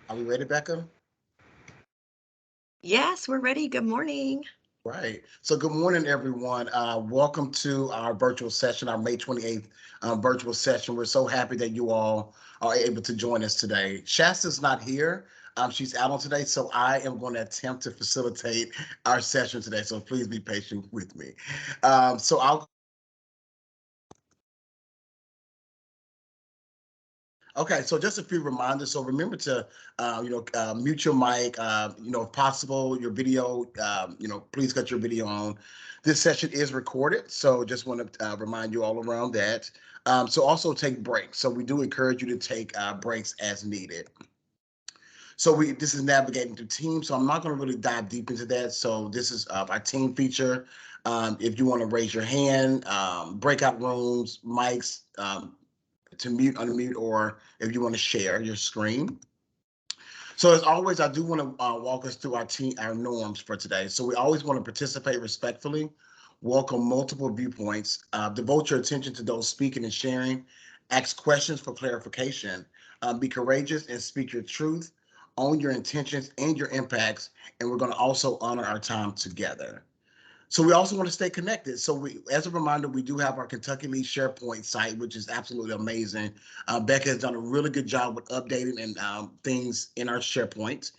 Are we ready, Becca? Yes, we're ready. Good morning. Right. So good morning, everyone. Welcome to our virtual session, our May 28th virtual session. We're so happy that you all are able to join us today. Shasta's not here. She's out on today, so I am going to attempt to facilitate our session today. So please be patient with me. So I'll Okay, so just a few reminders. So remember to, mute your mic. If possible, your video. Please cut your video on. This session is recorded, so just want to remind you all around that. So also take breaks. So we do encourage you to take breaks as needed. So this is navigating through teams. So I'm not going to really dive deep into that. So this is our team feature. If you want to raise your hand, breakout rooms, mics. To mute, unmute, or if you want to share your screen. So as always, I do want to walk us through our norms for today. So we always want to participate respectfully, welcome multiple viewpoints, devote your attention to those speaking and sharing, ask questions for clarification, be courageous and speak your truth, own your intentions and your impacts, and we're going to also honor our time together. So we also want to stay connected. So as a reminder, we do have our Kentucky Lead SharePoint site, which is absolutely amazing. Becca has done a really good job with updating and things in our SharePoint.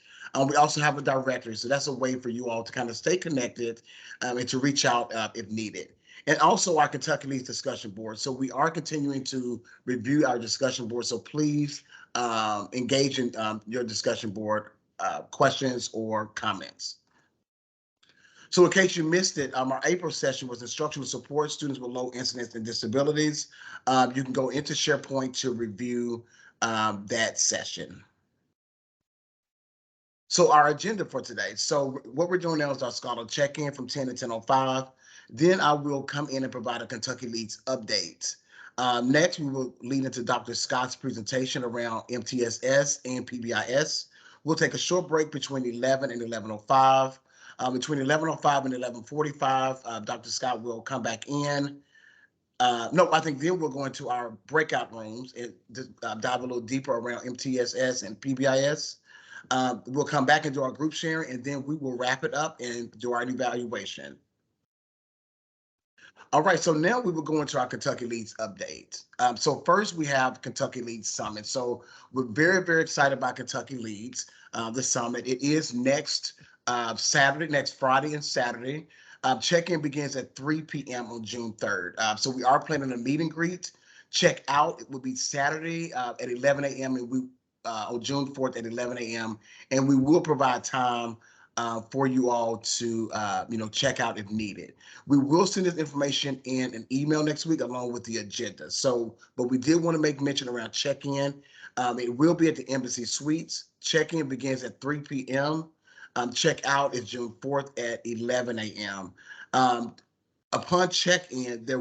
We also have a directory, so that's a way for you all to kind of stay connected and to reach out if needed. And also our Kentucky Leads discussion board. So we are continuing to review our discussion board. So please engage in your discussion board questions or comments. So in case you missed it, our April session was instructional support students with low incidence and disabilities. You can go into SharePoint to review that session. So our agenda for today. So what we're doing now is our scholar check-in from 10 to 10:05. Then I will come in and provide a Kentucky Leads update. Next, we will lead into Dr. Scott's presentation around MTSS and PBIS. We'll take a short break between 11 and 11:05. Between 11:05 and 11:45, Dr. Scott will come back in. No, I think then we'll go into our breakout rooms and dive a little deeper around MTSS and PBIS. We'll come back and do our group sharing, and then we will wrap it up and do our evaluation. All right, so now we will go into our Kentucky Leads update. So first we have Kentucky Leads Summit. So we're very, very excited about Kentucky Leads, the summit. It is next Saturday, next Friday and Saturday. Check-in begins at 3 p.m. on June 3rd. So we are planning a meet and greet. Check out, it will be Saturday at 11 a.m. and we on June 4th at 11 a.m. And we will provide time for you all to check out if needed. We will send this information in an email next week along with the agenda. So, but we did want to make mention around check-in. It will be at the Embassy Suites. Check-in begins at 3 p.m. Check out is June 4th at 11 a.m. Upon check-in, you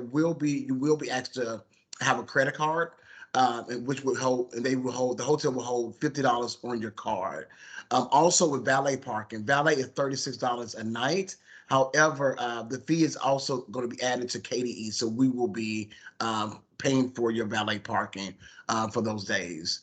will be asked to have a credit card, which will hold, and the hotel will hold $50 on your card. Also with valet parking, valet is $36 a night. However, the fee is also going to be added to KDE, so we will be paying for your valet parking for those days.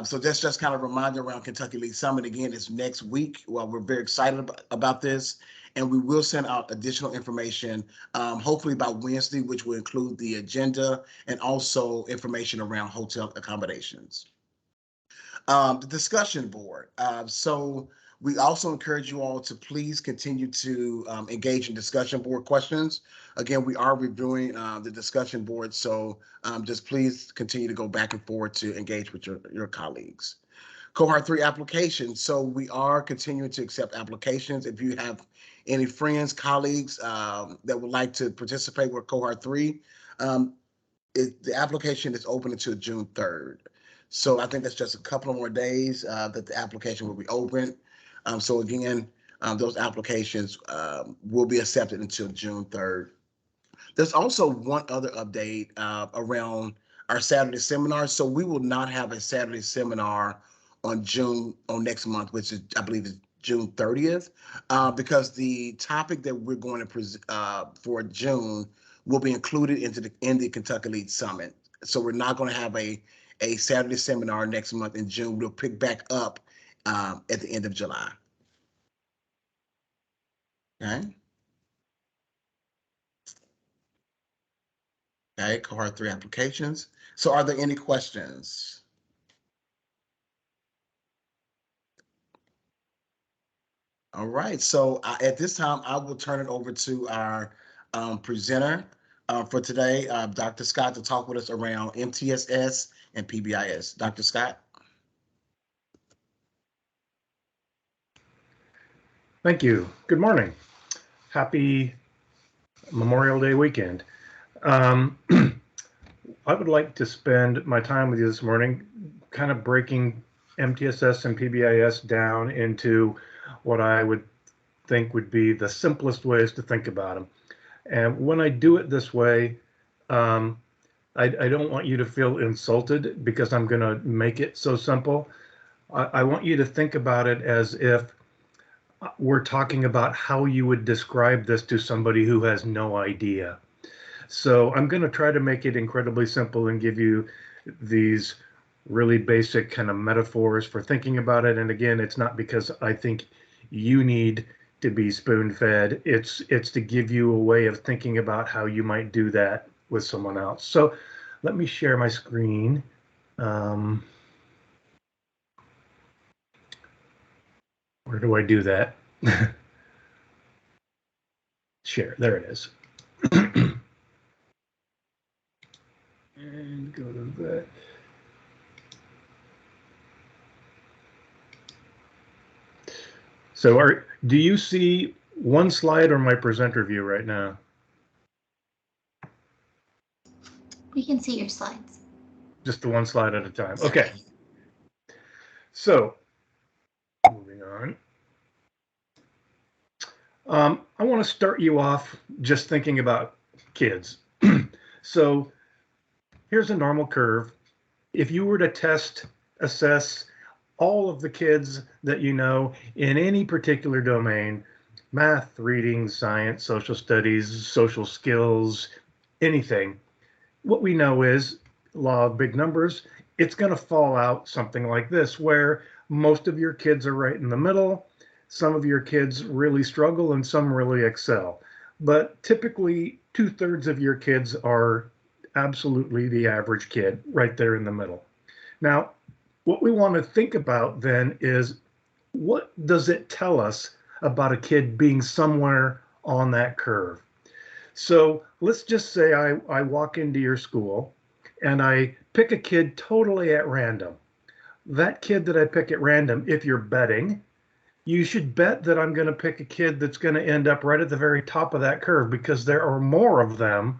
So that's just kind of a reminder around Kentucky League Summit. Again, it's next week. Well, we're very excited about this, and we will send out additional information, hopefully by Wednesday, which will include the agenda and also information around hotel accommodations. The discussion board. So we also encourage you all to please continue to engage in discussion board questions. Again, we are reviewing the discussion board, so just please continue to go back and forth to engage with your colleagues. Cohort 3 applications. So we are continuing to accept applications. If you have any friends, colleagues that would like to participate with Cohort 3, the application is open until June 3rd. So I think that's just a couple of more days that the application will be open. So again, those applications will be accepted until June 3rd. There's also one other update around our Saturday seminar. So we will not have a Saturday seminar on next month, which is I believe is June 30th, because the topic that we're going to present for June will be included in the Kentucky Lead Summit. So we're not going to have a Saturday seminar next month in June. We'll pick back up at the end of July. Okay. Okay, cohort 3 applications. So are there any questions? All right, so at this time, I will turn it over to our presenter for today, Dr. Scott, to talk with us around MTSS and PBIS. Dr. Scott? Thank you. Good morning. Happy Memorial Day weekend. I would like to spend my time with you this morning kind of breaking MTSS and PBIS down into what I would think would be the simplest ways to think about them. And when I do it this way, I don't want you to feel insulted because I'm going to make it so simple. I want you to think about it as if we're talking about how you would describe this to somebody who has no idea. So I'm going to try to make it incredibly simple and give you these really basic kind of metaphors for thinking about it. And again, it's not because I think you need to be spoon-fed. It's to give you a way of thinking about how you might do that with someone else. So let me share my screen. Where do I do that? Share, there it is. And go to that. So do you see one slide or my presenter view right now? We can see your slides. Just the one slide at a time. Okay. So moving on. I want to start you off just thinking about kids. So here's a normal curve. If you were to assess all of the kids that you know in any particular domain, math, reading, science, social studies, social skills, anything, what we know is law of big numbers, it's going to fall out something like this, where most of your kids are right in the middle. Some of your kids really struggle and some really excel. But typically 2/3 of your kids are absolutely the average kid right there in the middle. Now, what we want to think about then is, what does it tell us about a kid being somewhere on that curve? So let's just say I walk into your school and I pick a kid totally at random. That kid that I pick at random, if you're betting, you should bet that I'm going to pick a kid that's going to end up right at the very top of that curve, because there are more of them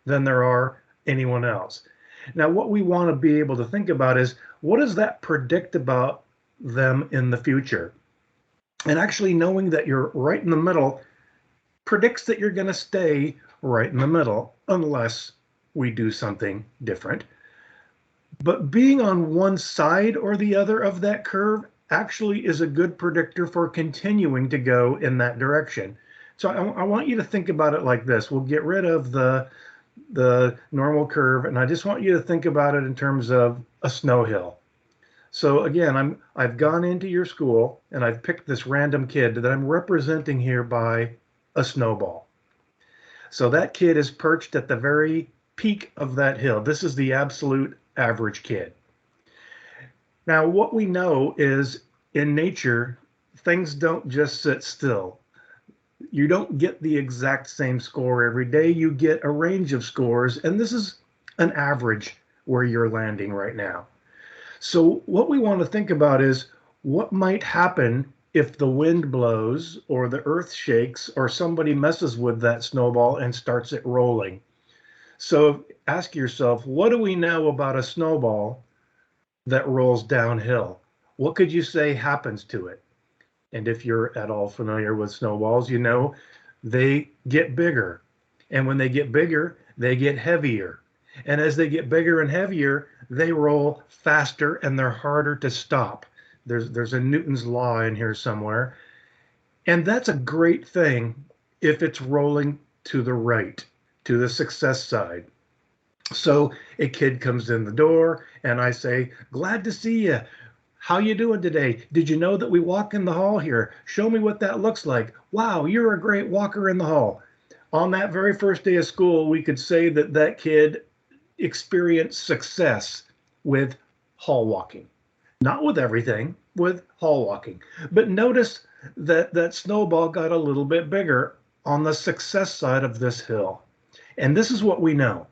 than there are anyone else. Now, what we want to be able to think about is, what does that predict about them in the future? And actually knowing that you're right in the middle predicts that you're going to stay right in the middle unless we do something different. But being on one side or the other of that curve actually is a good predictor for continuing to go in that direction. So I want you to think about it like this. We'll get rid of the normal curve, and I just want you to think about it in terms of a snow hill. So again, I've gone into your school and I've picked this random kid that I'm representing here by a snowball. So that kid is perched at the very peak of that hill. This is the absolute average kid. Now, what we know is, in nature, things don't just sit still. You don't get the exact same score every day. You get a range of scores, and this is an average where you're landing right now. So what we want to think about is, what might happen if the wind blows or the earth shakes or somebody messes with that snowball and starts it rolling. So ask yourself, what do we know about a snowball that rolls downhill? What could you say happens to it? And if you're at all familiar with snowballs, you know they get bigger. And when they get bigger, they get heavier. And as they get bigger and heavier, they roll faster and they're harder to stop. There's a Newton's law in here somewhere. And that's a great thing if it's rolling to the right, to the success side. So a kid comes in the door and I say, "Glad to see you. How you doing today? Did you know that we walk in the hall here? Show me what that looks like. Wow, you're a great walker in the hall. On that very first day of school, we could say that that kid experienced success with hall walking. Not with everything, with hall walking. But notice that that snowball got a little bit bigger on the success side of this hill. And this is what we know.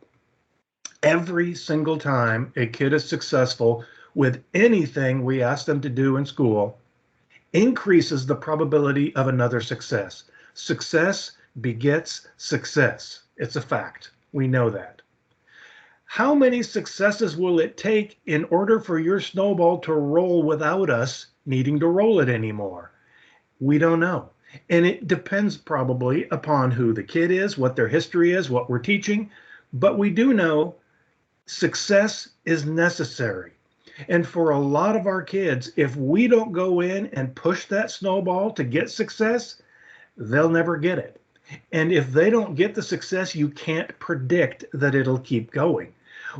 Every single time a kid is successful with anything we ask them to do in school, increases the probability of another success. Success begets success. It's a fact. We know that. How many successes will it take in order for your snowball to roll without us needing to roll it anymore? We don't know. And it depends probably upon who the kid is, what their history is, what we're teaching. But we do know success is necessary. And for a lot of our kids, if we don't go in and push that snowball to get success, they'll never get it. And if they don't get the success, you can't predict that it'll keep going.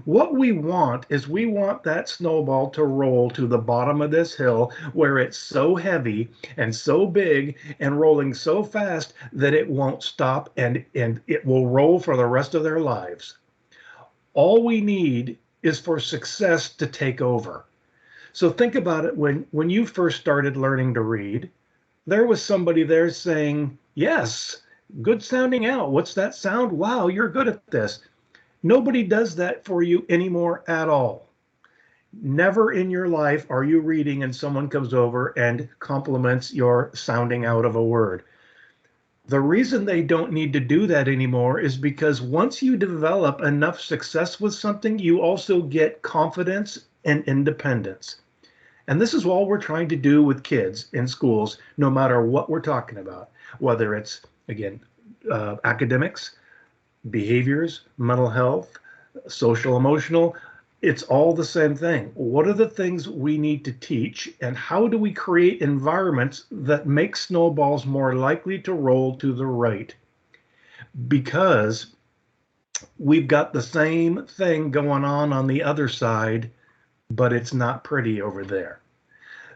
What we want is we want that snowball to roll to the bottom of this hill where it's so heavy and so big and rolling so fast that it won't stop and it will roll for the rest of their lives. All we need is for success to take over. So think about it. When you first started learning to read, there was somebody there saying, yes, good sounding out. What's that sound? Wow, you're good at this. Nobody does that for you anymore at all. Never in your life are you reading and someone comes over and compliments your sounding out of a word. The reason they don't need to do that anymore is because once you develop enough success with something, you also get confidence and independence. And this is all we're trying to do with kids in schools, no matter what we're talking about, whether it's, again, academics, behaviors, mental health, social, emotional, it's all the same thing. What are the things we need to teach, and how do we create environments that make snowballs more likely to roll to the right? Because we've got the same thing going on the other side, but it's not pretty over there.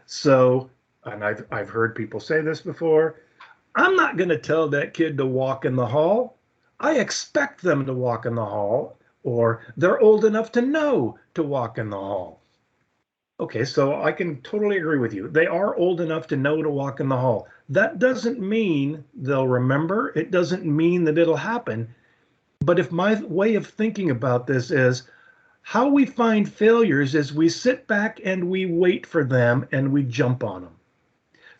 So, and I've heard people say this before, I'm not going to tell that kid to walk in the hall. I expect them to walk in the hall, or they're old enough to know to walk in the hall. Okay, so I can totally agree with you. They are old enough to know to walk in the hall. That doesn't mean they'll remember. It doesn't mean that it'll happen. But if my way of thinking about this is how we find failures is we sit back and we wait for them and we jump on them.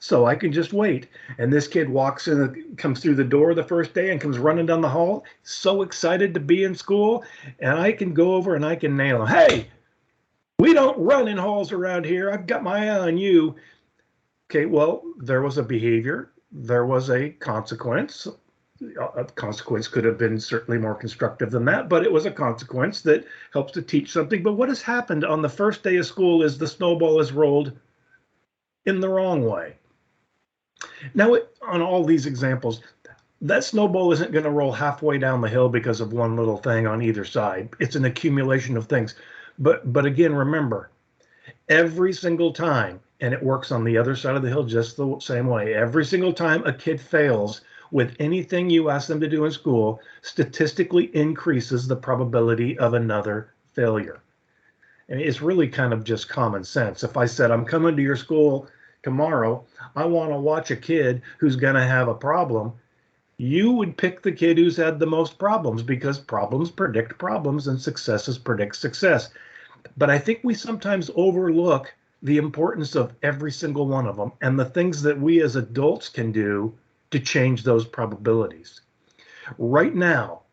So I can just wait. And this kid walks in, comes through the door the first day and comes running down the hall, so excited to be in school. And I can go over and I can nail him. Hey, we don't run in halls around here. I've got my eye on you. Okay, well, there was a behavior. There was a consequence. A consequence could have been certainly more constructive than that, but it was a consequence that helps to teach something. But what has happened on the first day of school is the snowball is rolled in the wrong way. Now, on all these examples, that snowball isn't going to roll halfway down the hill because of one little thing on either side. It's an accumulation of things. But again, remember, every single time, and it works on the other side of the hill just the same way, every single time a kid fails with anything you ask them to do in school, statistically increases the probability of another failure. And it's really kind of just common sense. If I said, I'm coming to your school tomorrow, I want to watch a kid who's going to have a problem, you would pick the kid who's had the most problems, because problems predict problems and successes predict success. But I think we sometimes overlook the importance of every single one of them and the things that we as adults can do to change those probabilities. Right now,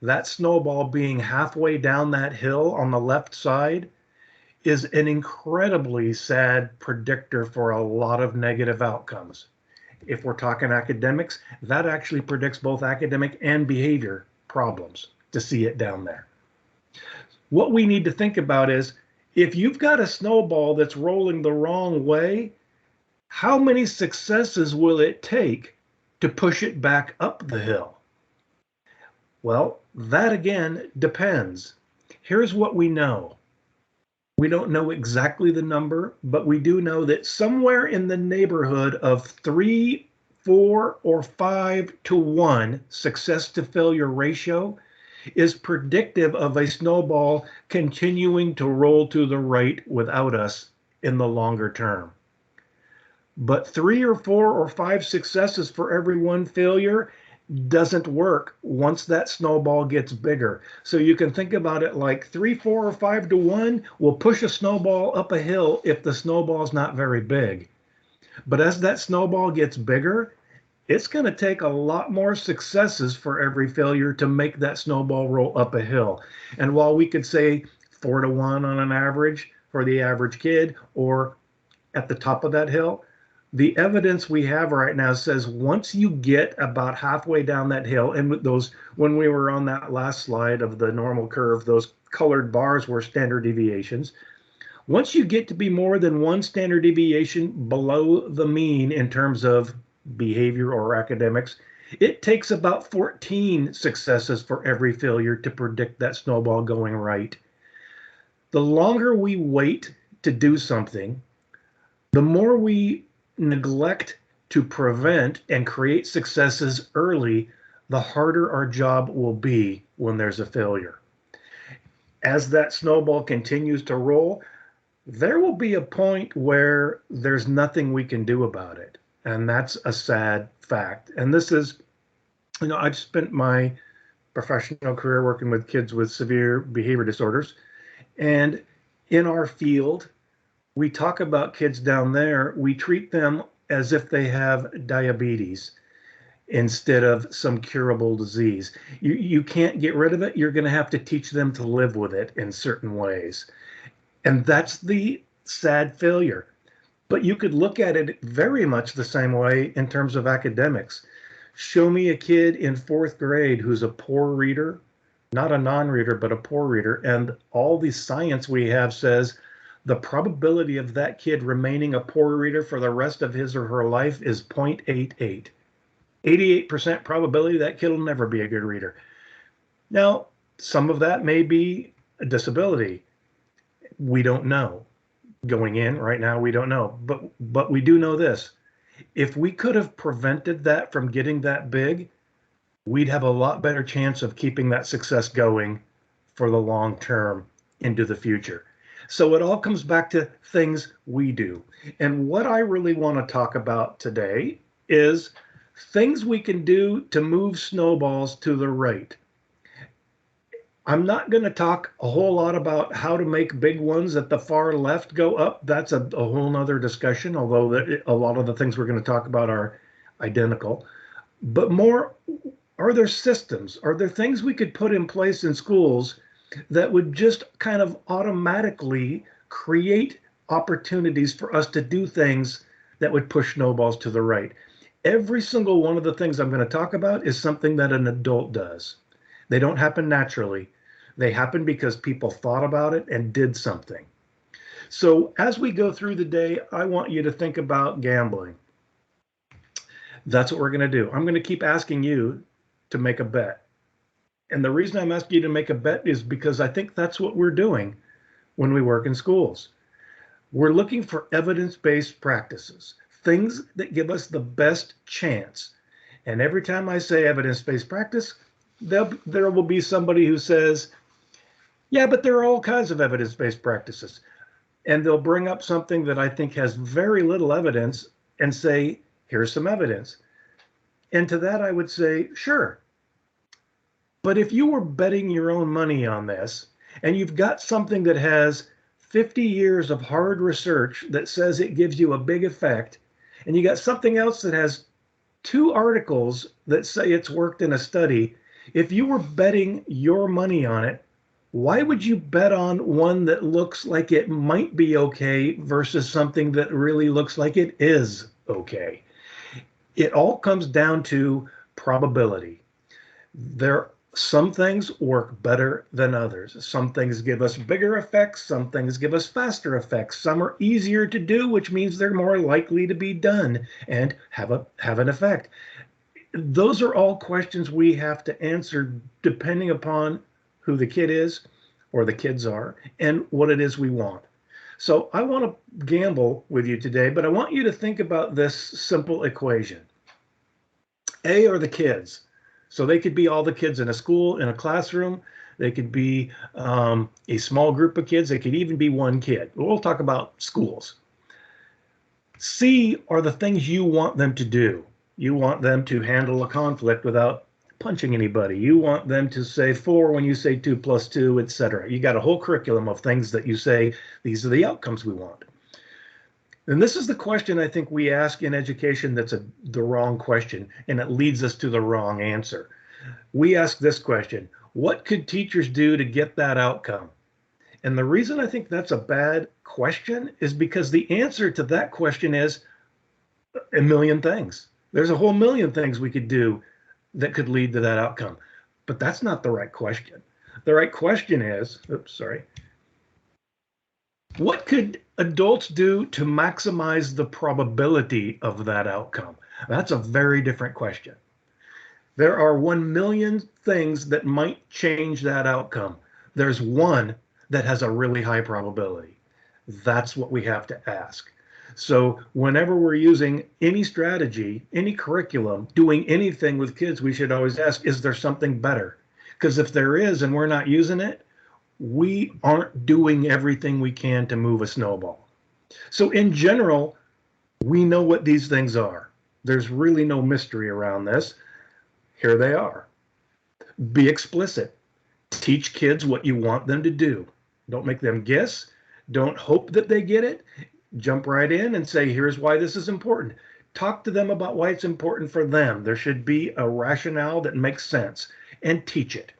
that snowball being halfway down that hill on the left side is an incredibly sad predictor for a lot of negative outcomes. If we're talking academics, that actually predicts both academic and behavior problems to see it down there. What we need to think about is, if you've got a snowball that's rolling the wrong way, how many successes will it take to push it back up the hill? Well, that again depends. Here's what we know. We don't know exactly the number, but we do know that somewhere in the neighborhood of 3, 4, or 5 to 1 success to failure ratio is predictive of a snowball continuing to roll to the right without us in the longer term. But 3 or 4 or 5 successes for every 1 failure doesn't work once that snowball gets bigger. So you can think about it like 3, 4, or 5 to 1 will push a snowball up a hill if the snowball's not very big. But as that snowball gets bigger, it's going to take a lot more successes for every failure to make that snowball roll up a hill. And while we could say 4 to 1 on an average for the average kid or at the top of that hill, the evidence we have right now says once you get about halfway down that hill, and with those, when we were on that last slide of the normal curve, those colored bars were standard deviations. Once you get to be more than 1 standard deviation below the mean in terms of behavior or academics, it takes about 14 successes for every failure to predict that snowball going right. The longer we wait to do something, the more we neglect to prevent and create successes early, the harder our job will be when there's a failure. As that snowball continues to roll, there will be a point where there's nothing we can do about it. And that's a sad fact. And this is, I've spent my professional career working with kids with severe behavior disorders. And in our field, we talk about kids down there, we treat them as if they have diabetes instead of some curable disease. You can't get rid of it. You're going to have to teach them to live with it in certain ways. And that's the sad failure. But you could look at it very much the same way in terms of academics. Show me a kid in 4th grade who's a poor reader, not a non-reader, but a poor reader. And all the science we have says the probability of that kid remaining a poor reader for the rest of his or her life is 0.88. 88% probability that kid will never be a good reader. Now, some of that may be a disability. We don't know. Going in right now, we don't know. But we do know this. If we could have prevented that from getting that big, we'd have a lot better chance of keeping that success going for the long term into the future. So it all comes back to things we do. And what I really want to talk about today is things we can do to move snowballs to the right. I'm not going to talk a whole lot about how to make big ones at the far left go up. That's a whole nother discussion, although a lot of the things we're going to talk about are identical. But more, are there systems? Are there things we could put in place in schools that would just kind of automatically create opportunities for us to do things that would push snowballs to the right? Every single one of the things I'm going to talk about is something that an adult does. They don't happen naturally. They happen because people thought about it and did something. So as we go through the day, I want you to think about gambling. That's what we're going to do. I'm going to keep asking you to make a bet. And the reason I'm asking you to make a bet is because I think that's what we're doing when we work in schools. We're looking for evidence-based practices, things that give us the best chance. And every time I say evidence-based practice, there will be somebody who says, yeah, but there are all kinds of evidence-based practices. And they'll bring up something that I think has very little evidence and say, here's some evidence. And to that, I would say, sure. But if you were betting your own money on this, and you've got something that has 50 years of hard research that says it gives you a big effect, and you got something else that has 2 articles that say it's worked in a study, if you were betting your money on it, why would you bet on one that looks like it might be okay versus something that really looks like it is okay? It all comes down to probability. Some things work better than others. Some things give us bigger effects. Some things give us faster effects. Some are easier to do, which means they're more likely to be done and have an effect. Those are all questions we have to answer depending upon who the kid is or the kids are and what it is we want. So I want to gamble with you today, but I want you to think about this simple equation. A are the kids. So they could be all the kids in a school, in a classroom. They could be a small group of kids. They could even be one kid. We'll talk about schools. C are the things you want them to do. You want them to handle a conflict without punching anybody. You want them to say 4 when you say 2 plus 2, etc. You got a whole curriculum of things that you say, these are the outcomes we want. And this is the question I think we ask in education that's the wrong question, and it leads us to the wrong answer. We ask this question: what could teachers do to get that outcome? And the reason I think that's a bad question is because the answer to that question is a million things. There's a whole million things we could do that could lead to that outcome. But that's not the right question. The right question is, what could adults do to maximize the probability of that outcome? That's a very different question. There are 1 million things that might change that outcome. There's one that has a really high probability. That's what we have to ask. So whenever we're using any strategy, any curriculum, doing anything with kids, we should always ask, is there something better? Because if there is and we're not using it, we aren't doing everything we can to move a snowball. So in general, we know what these things are. There's really no mystery around this. Here they are. Be explicit. Teach kids what you want them to do. Don't make them guess. Don't hope that they get it. Jump right in and say, here's why this is important. Talk to them about why it's important for them. There should be a rationale that makes sense, and teach it.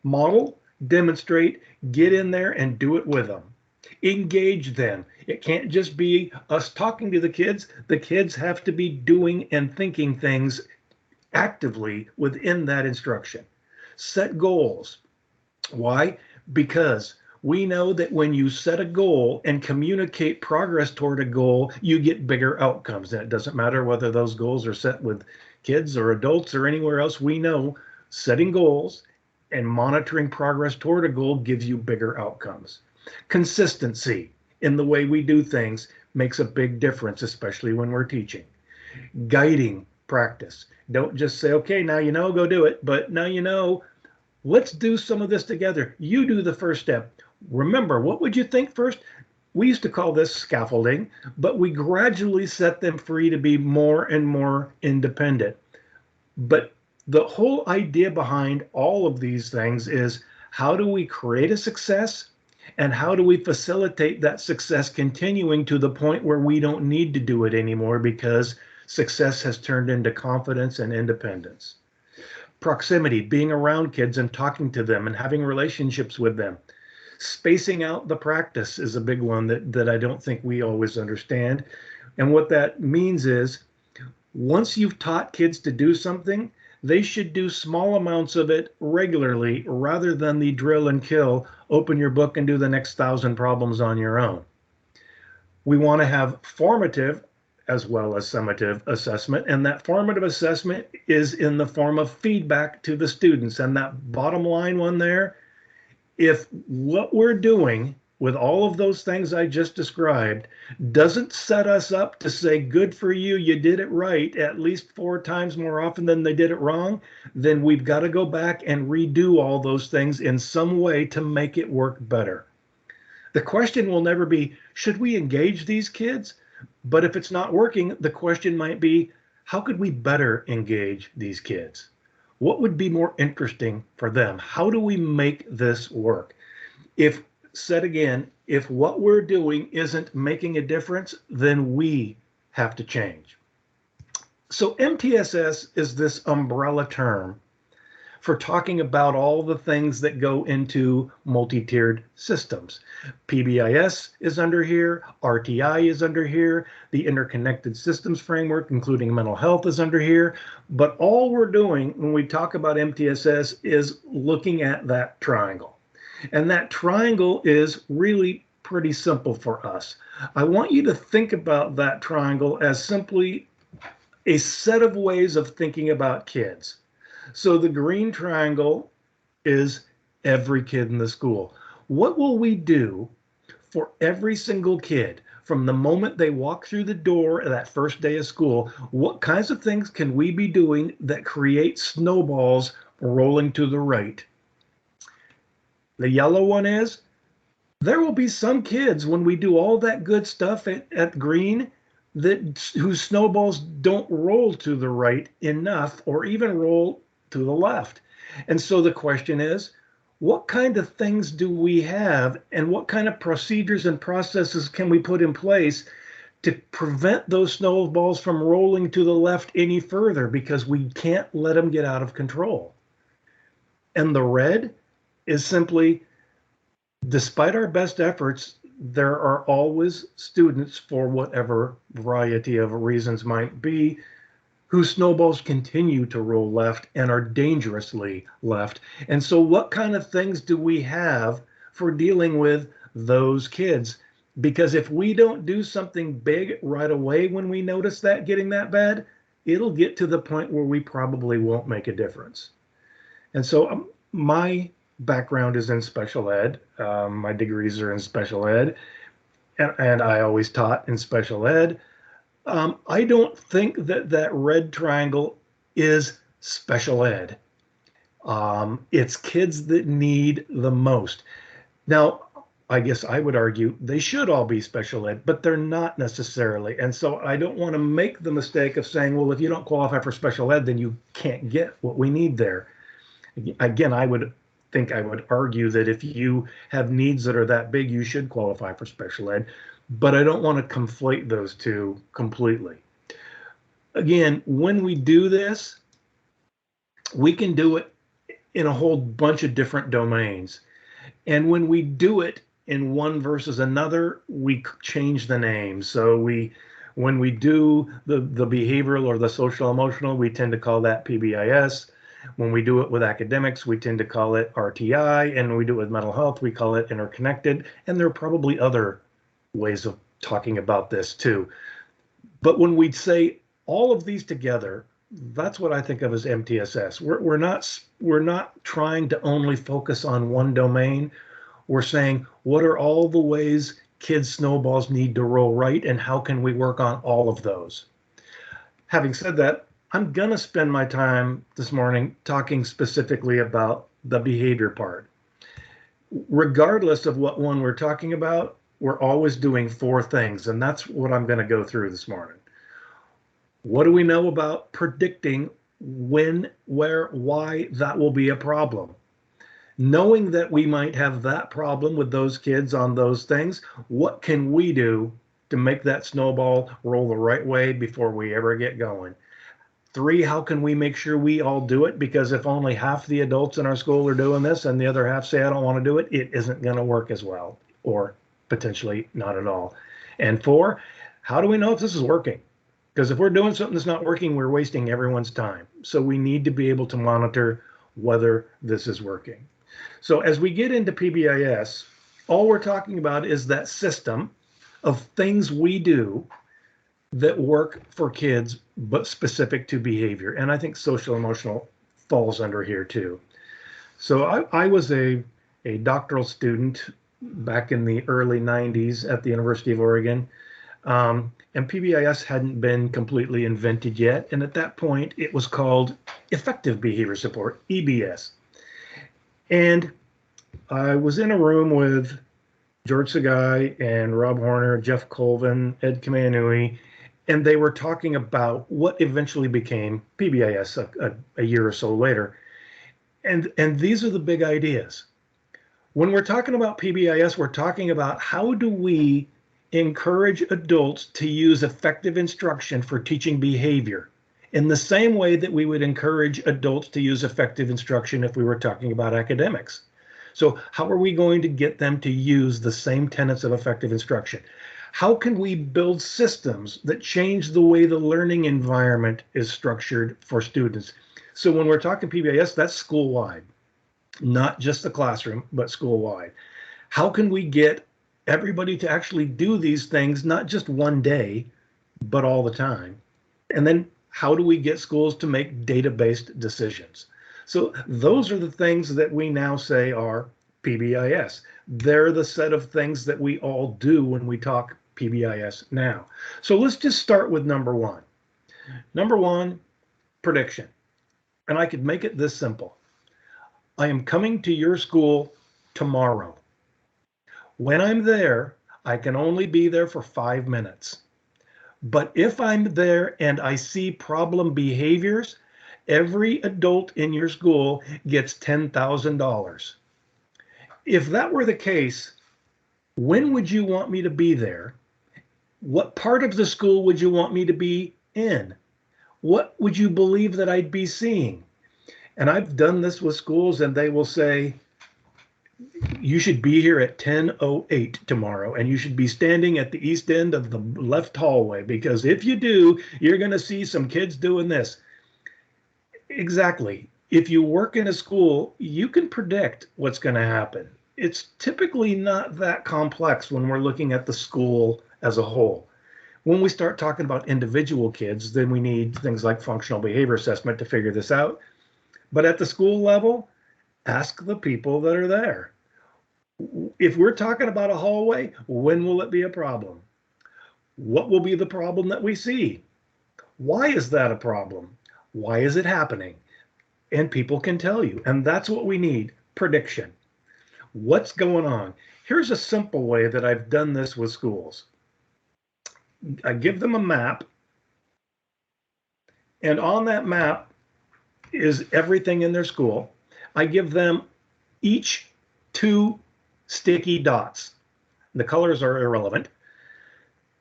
Model, demonstrate, get in there and do it with them. Engage them. It can't just be us talking to the kids. The kids have to be doing and thinking things actively within that instruction. Set goals. Why? Because we know that when you set a goal and communicate progress toward a goal, you get bigger outcomes. And it doesn't matter whether those goals are set with kids or adults or anywhere else. We know setting goals and monitoring progress toward a goal gives you bigger outcomes. Consistency in the way we do things makes a big difference, especially when we're teaching. Guiding practice. Don't just say, okay, now you know, go do it. But now you know, let's do some of this together. You do the first step. Remember, what would you think first? We used to call this scaffolding, but we gradually set them free to be more and more independent. But the whole idea behind all of these things is, how do we create a success, and how do we facilitate that success continuing to the point where we don't need to do it anymore because success has turned into confidence and independence. Proximity, being around kids and talking to them and having relationships with them. Spacing out the practice is a big one that I don't think we always understand. And what that means is, once you've taught kids to do something, they should do small amounts of it regularly rather than the drill and kill, open your book and do the next 1,000 problems on your own. We want to have formative as well as summative assessment, and that formative assessment is in the form of feedback to the students. And that bottom line one there, if what we're doing with all of those things I just described doesn't set us up to say, good for you, you did it right at least 4 times more often than they did it wrong, then we've got to go back and redo all those things in some way to make it work better. The question will never be, should we engage these kids? But if it's not working, the question might be, how could we better engage these kids? What would be more interesting for them? How do we make this work? If, said again, if what we're doing isn't making a difference, then we have to change. So MTSS is this umbrella term for talking about all the things that go into multi-tiered systems. PBIS is under here, RTI is under here, the Interconnected Systems Framework, including mental health, is under here. But all we're doing when we talk about MTSS is looking at that triangle. And that triangle is really pretty simple for us. I want you to think about that triangle as simply a set of ways of thinking about kids. So the green triangle is every kid in the school. What will we do for every single kid from the moment they walk through the door that first day of school. What kinds of things can we be doing that create snowballs rolling to the right? The yellow one is, there will be some kids when we do all that good stuff at green whose snowballs don't roll to the right enough or even roll to the left. And so the question is, what kind of things do we have and what kind of procedures and processes can we put in place to prevent those snowballs from rolling to the left any further, because we can't let them get out of control? And the red is simply, despite our best efforts, there are always students, for whatever variety of reasons might be, whose snowballs continue to roll left and are dangerously left. And so what kind of things do we have for dealing with those kids? Because if we don't do something big right away when we notice that getting that bad, it'll get to the point where we probably won't make a difference. And so my background is in special ed. My degrees are in special ed, and I always taught in special ed. I don't think that red triangle is special ed. It's kids that need the most. Now, I guess I would argue they should all be special ed, but they're not necessarily. And so I don't want to make the mistake of saying, well, if you don't qualify for special ed, then you can't get what we need there. Again, I would argue that if you have needs that are that big, you should qualify for special ed, but I don't want to conflate those two completely. Again, when we do this, we can do it in a whole bunch of different domains. And when we do it in one versus another, we change the name. So when we do the behavioral or the social emotional, we tend to call that PBIS. When we do it with academics, we tend to call it RTI, and when we do it with mental health, we call it interconnected. And there are probably other ways of talking about this too. But when we say all of these together, that's what I think of as MTSS. We're not trying to only focus on one domain. We're saying, what are all the ways kids' snowballs need to roll right, and how can we work on all of those? Having said that, I'm going to spend my time this morning talking specifically about the behavior part. Regardless of what one we're talking about, we're always doing four things, and that's what I'm going to go through this morning. What do we know about predicting when, where, why that will be a problem? Knowing that we might have that problem with those kids on those things, what can we do to make that snowball roll the right way before we ever get going? 3, how can we make sure we all do it? Because if only half the adults in our school are doing this and the other half say, I don't want to do it, it isn't going to work as well, or potentially not at all. And 4, how do we know if this is working? Because if we're doing something that's not working, we're wasting everyone's time. So we need to be able to monitor whether this is working. So as we get into PBIS, all we're talking about is that system of things we do that work for kids, but specific to behavior. And I think social emotional falls under here too. So I was a doctoral student back in the early 90s at the University of Oregon. And PBIS hadn't been completely invented yet. And at that point, it was called Effective Behavior Support, EBS. And I was in a room with George Sagai and Rob Horner, Jeff Colvin, Ed Kamanui, and they were talking about what eventually became PBIS a year or so later. And these are the big ideas. When we're talking about PBIS, we're talking about how do we encourage adults to use effective instruction for teaching behavior in the same way that we would encourage adults to use effective instruction if we were talking about academics. So how are we going to get them to use the same tenets of effective instruction? How can we build systems that change the way the learning environment is structured for students? So when we're talking PBIS, that's school-wide, not just the classroom, but school-wide. How can we get everybody to actually do these things, not just one day, but all the time? And then how do we get schools to make data-based decisions? So those are the things that we now say are PBIS. They're the set of things that we all do when we talk PBIS now. So let's just start with number one. Number one, prediction. And I could make it this simple. I am coming to your school tomorrow. When I'm there, I can only be there for 5 minutes. But if I'm there and I see problem behaviors, every adult in your school gets $10,000. If that were the case, when would you want me to be there? What part of the school would you want me to be in? What would you believe that I'd be seeing? And I've done this with schools, and they will say, you should be here at 10:08 tomorrow, and you should be standing at the east end of the left hallway, because if you do, you're going to see some kids doing this. Exactly. If you work in a school, you can predict what's going to happen. It's typically not that complex when we're looking at the school as a whole. When we start talking about individual kids, then we need things like functional behavior assessment to figure this out. But at the school level, ask the people that are there. If we're talking about a hallway, when will it be a problem? What will be the problem that we see? Why is that a problem? Why is it happening? And people can tell you. And that's what we need, prediction. What's going on? Here's a simple way that I've done this with schools. I give them a map, and on that map is everything in their school. I give them each 2 sticky dots. The colors are irrelevant.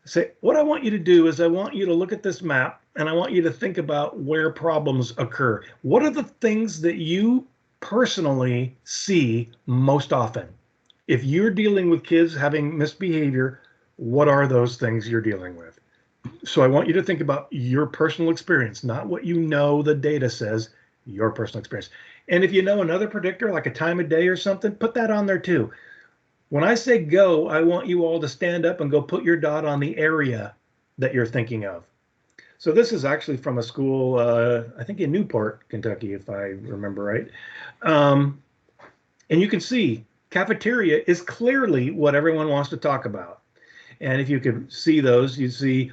Say, what I want you to do is I want you to look at this map, and I want you to think about where problems occur. What are the things that you personally see most often? If you're dealing with kids having misbehavior, what are those things you're dealing with? So I want you to think about your personal experience, not what you know the data says, your personal experience. And if you know another predictor, like a time of day or something, put that on there too. When I say go, I want you all to stand up and go put your dot on the area that you're thinking of. So this is actually from a school, I think in Newport, Kentucky, if I remember right. And you can see cafeteria is clearly what everyone wants to talk about. And if you could see those, you see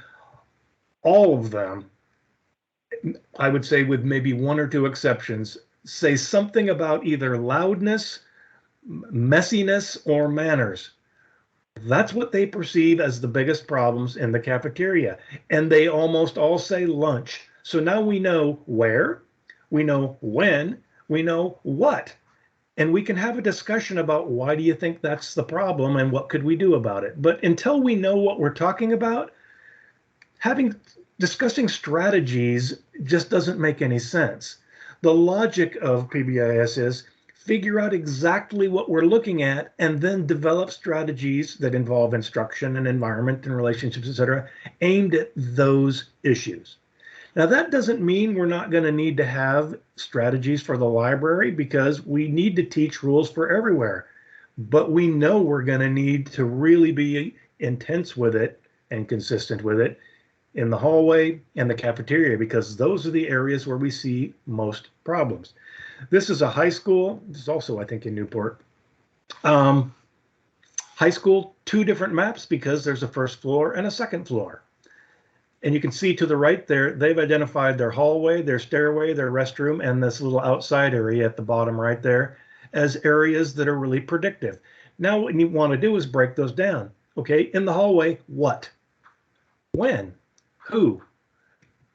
all of them, I would say with maybe 1 or 2 exceptions, say something about either loudness, messiness, or manners. That's what they perceive as the biggest problems in the cafeteria. And they almost all say lunch. So now we know where, we know when, we know what. And we can have a discussion about why do you think that's the problem and what could we do about it. But until we know what we're talking about, discussing strategies just doesn't make any sense. The logic of PBIS is figure out exactly what we're looking at and then develop strategies that involve instruction and environment and relationships, etc., aimed at those issues. Now, that doesn't mean we're not going to need to have strategies for the library, because we need to teach rules for everywhere. But we know we're going to need to really be intense with it and consistent with it in the hallway and the cafeteria, because those are the areas where we see most problems. This is a high school. This is also, I think, in Newport. High school, 2 different maps because there's a first floor and a second floor. And you can see to the right there, they've identified their hallway, their stairway, their restroom, and this little outside area at the bottom right there as areas that are really predictive. Now what you want to do is break those down. Okay, in the hallway, what? When? Who?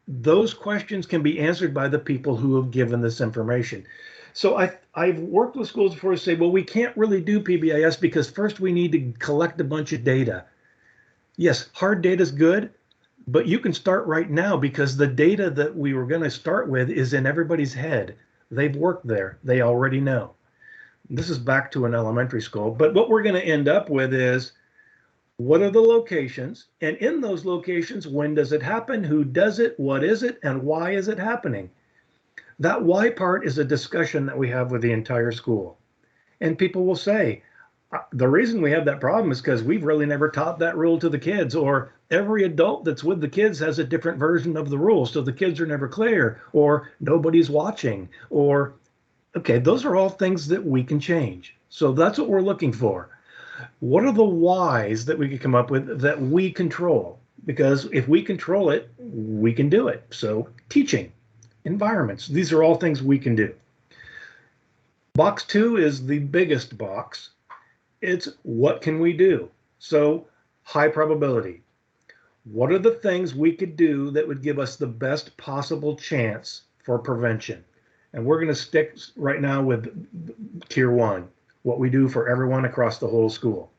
Those questions can be answered by the people who have given this information. So I've worked with schools before to say, well, we can't really do PBIS because first we need to collect a bunch of data. Yes, hard data is good, but you can start right now because the data that we were going to start with is in everybody's head. They've worked there. They already know. This is back to an elementary school. But what we're going to end up with is, what are the locations? And in those locations, when does it happen? Who does it? What is it? And why is it happening? That why part is a discussion that we have with the entire school. And people will say, the reason we have that problem is because we've really never taught that rule to the kids, or every adult that's with the kids has a different version of the rule, so the kids are never clear, or nobody's watching, or, okay, those are all things that we can change. So that's what we're looking for. What are the whys that we could come up with that we control? Because if we control it, we can do it. So teaching, environments, these are all things we can do. Box 2 is the biggest box. It's what can we do? So high probability. What are the things we could do that would give us the best possible chance for prevention? And we're going to stick right now with tier 1, what we do for everyone across the whole school.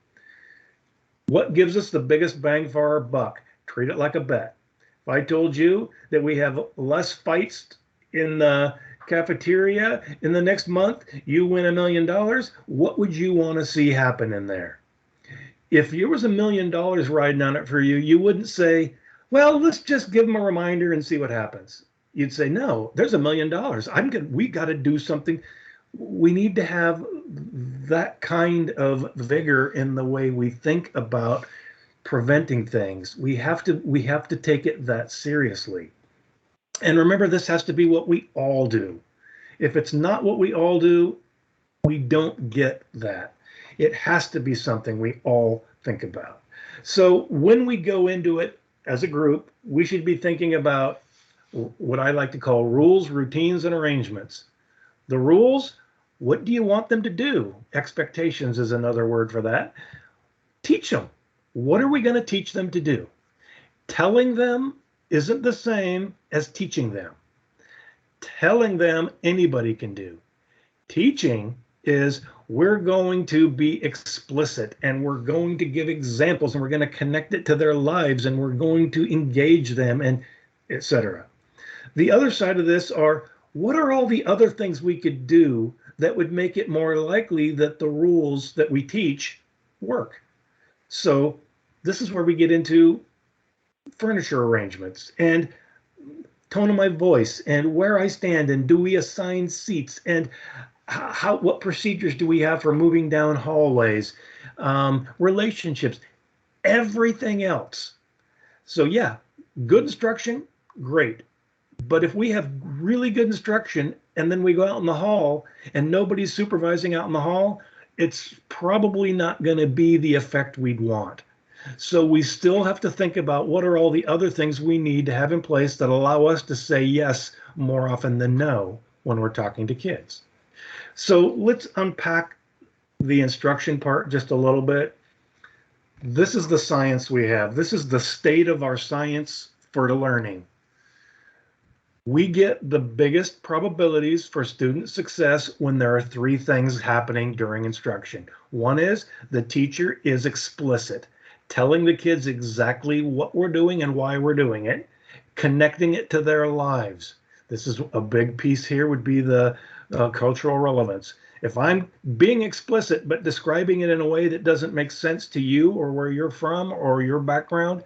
What gives us the biggest bang for our buck? Treat it like a bet. If I told you that we have less fights in the cafeteria in the next month, you win $1 million, what would you want to see happen in there? If there was $1 million riding on it for you, you wouldn't say, well, let's just give them a reminder and see what happens. You'd say, no, there's $1 million. We got to do something. We need to have that kind of vigor in the way we think about preventing things. We have to take it that seriously. And remember, this has to be what we all do. If it's not what we all do, we don't get that. It has to be something we all think about. So when we go into it as a group, we should be thinking about what I like to call rules, routines, and arrangements. The rules, what do you want them to do? Expectations is another word for that. Teach them. What are we going to teach them to do? Telling them isn't the same as teaching them. Telling them anybody can do. Teaching is we're going to be explicit and we're going to give examples and we're going to connect it to their lives and we're going to engage them and etc. The other side of this are what are all the other things we could do that would make it more likely that the rules that we teach work? So this is where we get into furniture arrangements and tone of my voice and where I stand and do we assign seats and what procedures do we have for moving down hallways, relationships, everything else. So yeah, good instruction, great. But if we have really good instruction and then we go out in the hall and nobody's supervising out in the hall, it's probably not going to be the effect we'd want. So we still have to think about what are all the other things we need to have in place that allow us to say yes more often than no when we're talking to kids. So let's unpack the instruction part just a little bit. This is the science we have. This is the state of our science for learning. We get the biggest probabilities for student success when there are 3 things happening during instruction. One is the teacher is explicit, telling the kids exactly what we're doing and why we're doing it, connecting it to their lives. This is a big piece here would be the cultural relevance. If I'm being explicit but describing it in a way that doesn't make sense to you or where you're from or your background,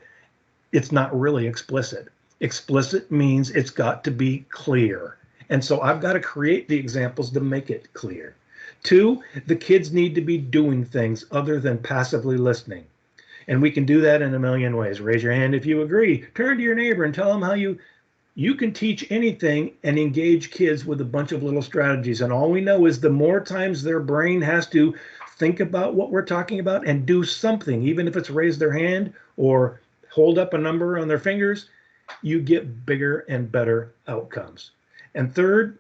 it's not really explicit. Explicit means it's got to be clear. And so I've got to create the examples to make it clear. 2, the kids need to be doing things other than passively listening. And we can do that in a million ways. Raise your hand if you agree. Turn to your neighbor and tell them how you can teach anything and engage kids with a bunch of little strategies. And all we know is the more times their brain has to think about what we're talking about and do something, even if it's raise their hand or hold up a number on their fingers, you get bigger and better outcomes. And third,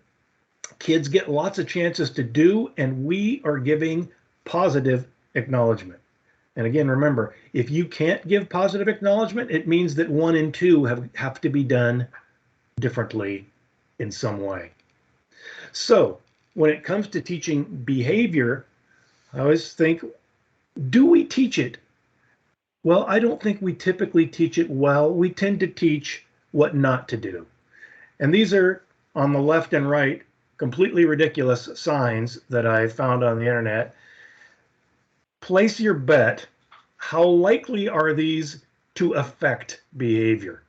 kids get lots of chances to do, and we are giving positive acknowledgement. And again, remember, if you can't give positive acknowledgement, it means that 1 and 2 have to be done differently in some way. So when it comes to teaching behavior, I always think, do we teach it? Well, I don't think we typically teach it well. We tend to teach what not to do. And these are on the left and right, completely ridiculous signs that I found on the internet. Place your bet. How likely are these to affect behavior?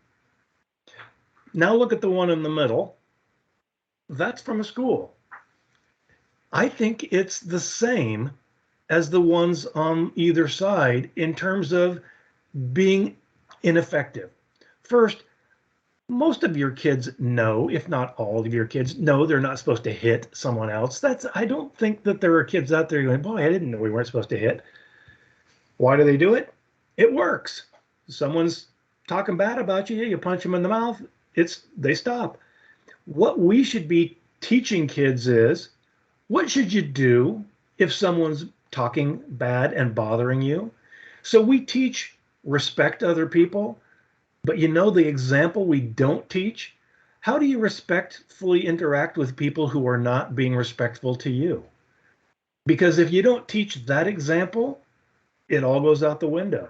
Now look at the one in the middle. That's from a school. I think it's the same as the ones on either side in terms of being ineffective. First, Most of your kids know, if not all of your kids know, they're not supposed to hit someone else. I don't think that there are kids out there going, boy, I didn't know we weren't supposed to hit. Why do they do it? It works. Someone's talking bad about you, you punch them in the mouth, they stop. What we should be teaching kids is, what should you do if someone's talking bad and bothering you? So we teach respect other people, but the example we don't teach, how do you respectfully interact with people who are not being respectful to you? Because if you don't teach that example, it all goes out the window.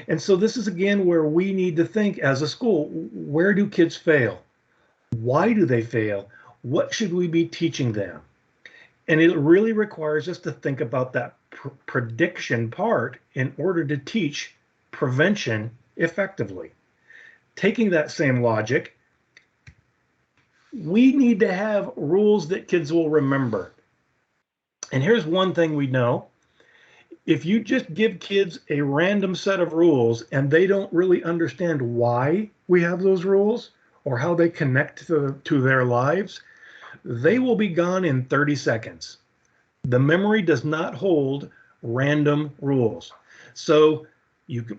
And so this is again where we need to think as a school, where do kids fail? Why do they fail? What should we be teaching them? And it really requires us to think about that prediction part in order to teach prevention effectively. Taking that same logic, we need to have rules that kids will remember. And here's one thing we know. If you just give kids a random set of rules and they don't really understand why we have those rules or how they connect to their lives, they will be gone in 30 seconds. The memory does not hold random rules. So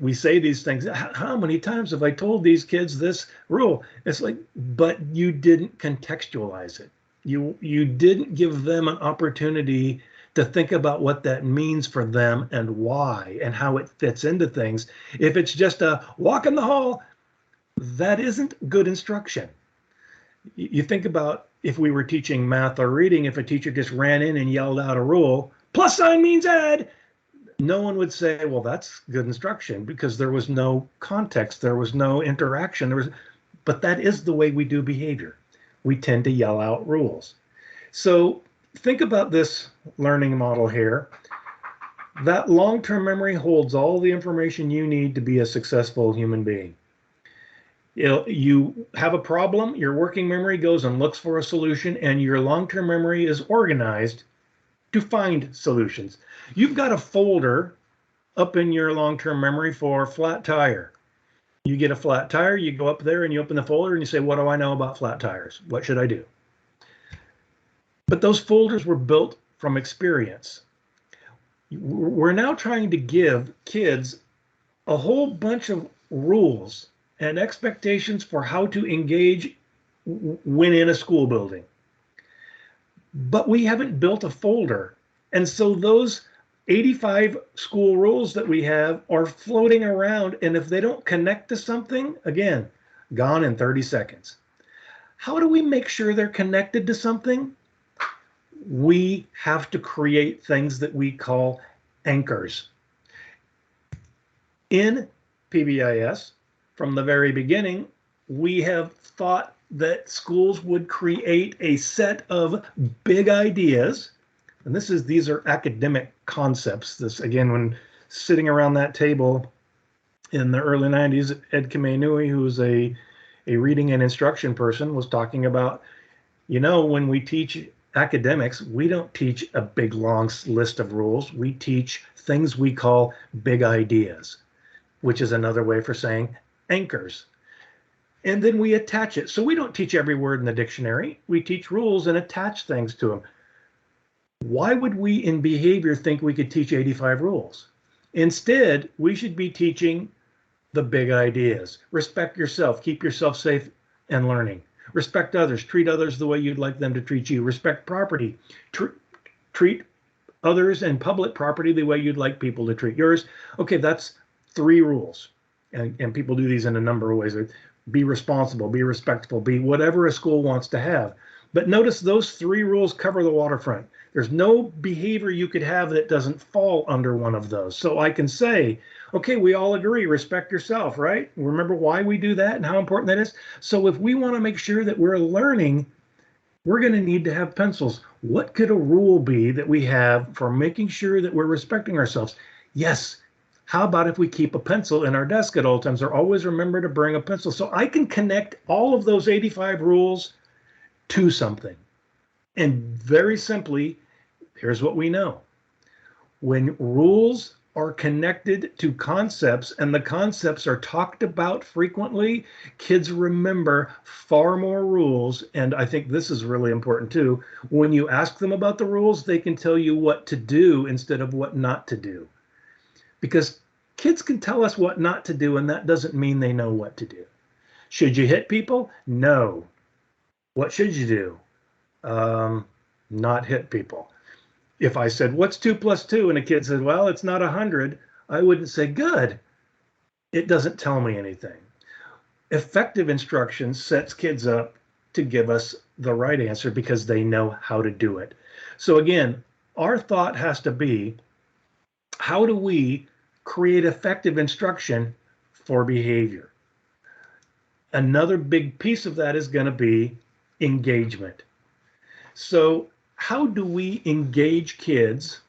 we say these things. How many times have I told these kids this rule? It's like, but you didn't contextualize it. You didn't give them an opportunity to think about what that means for them and why and how it fits into things. If it's just a walk in the hall, that isn't good instruction. You think about if we were teaching math or reading, if a teacher just ran in and yelled out a rule, plus sign means add, no one would say, well, that's good instruction, because there was no context, there was no interaction, but that is the way we do behavior. We tend to yell out rules. So think about this learning model here. That long-term memory holds all the information you need to be a successful human being. You have a problem, your working memory goes and looks for a solution, and your long-term memory is organized to find solutions. You've got a folder up in your long-term memory for flat tire. You get a flat tire, you go up there and you open the folder and you say, what do I know about flat tires? What should I do? But those folders were built from experience. We're now trying to give kids a whole bunch of rules and expectations for how to engage when in a school building. But we haven't built a folder. And so those 85 school rules that we have are floating around. And if they don't connect to something, again, gone in 30 seconds. How do we make sure they're connected to something? We have to create things that we call anchors. In PBIS, from the very beginning, we have thought that schools would create a set of big ideas. And these are academic concepts. This, again, when sitting around that table in the early 90s, Ed Kamenui, who was a reading and instruction person, was talking about, when we teach academics, we don't teach a big long list of rules. We teach things we call big ideas, which is another way for saying anchors. And then we attach it. So we don't teach every word in the dictionary. We teach rules and attach things to them. Why would we in behavior think we could teach 85 rules? Instead, we should be teaching the big ideas. Respect yourself, keep yourself safe and learning. Respect others, treat others the way you'd like them to treat you. Respect property, treat others and public property the way you'd like people to treat yours. Okay, that's 3 rules. And people do these in a number of ways. Be responsible, be respectful, be whatever a school wants to have. But notice those 3 rules cover the waterfront. There's no behavior you could have that doesn't fall under one of those. So I can say, okay, we all agree, respect yourself, right? Remember why we do that and how important that is? So if we want to make sure that we're learning, we're going to need to have pencils. What could a rule be that we have for making sure that we're respecting ourselves? Yes. How about if we keep a pencil in our desk at all times, or always remember to bring a pencil? So I can connect all of those 85 rules to something. And very simply, here's what we know. When rules are connected to concepts and the concepts are talked about frequently, kids remember far more rules. And I think this is really important too. When you ask them about the rules, they can tell you what to do instead of what not to do. Because kids can tell us what not to do, and that doesn't mean they know what to do. Should you hit people? No. What should you do? Not hit people. If I said, what's 2 plus 2? And a kid said, well, it's not 100. I wouldn't say, good. It doesn't tell me anything. Effective instruction sets kids up to give us the right answer because they know how to do it. So again, our thought has to be, how do we create effective instruction for behavior? Another big piece of that is going to be engagement. So how do we engage kids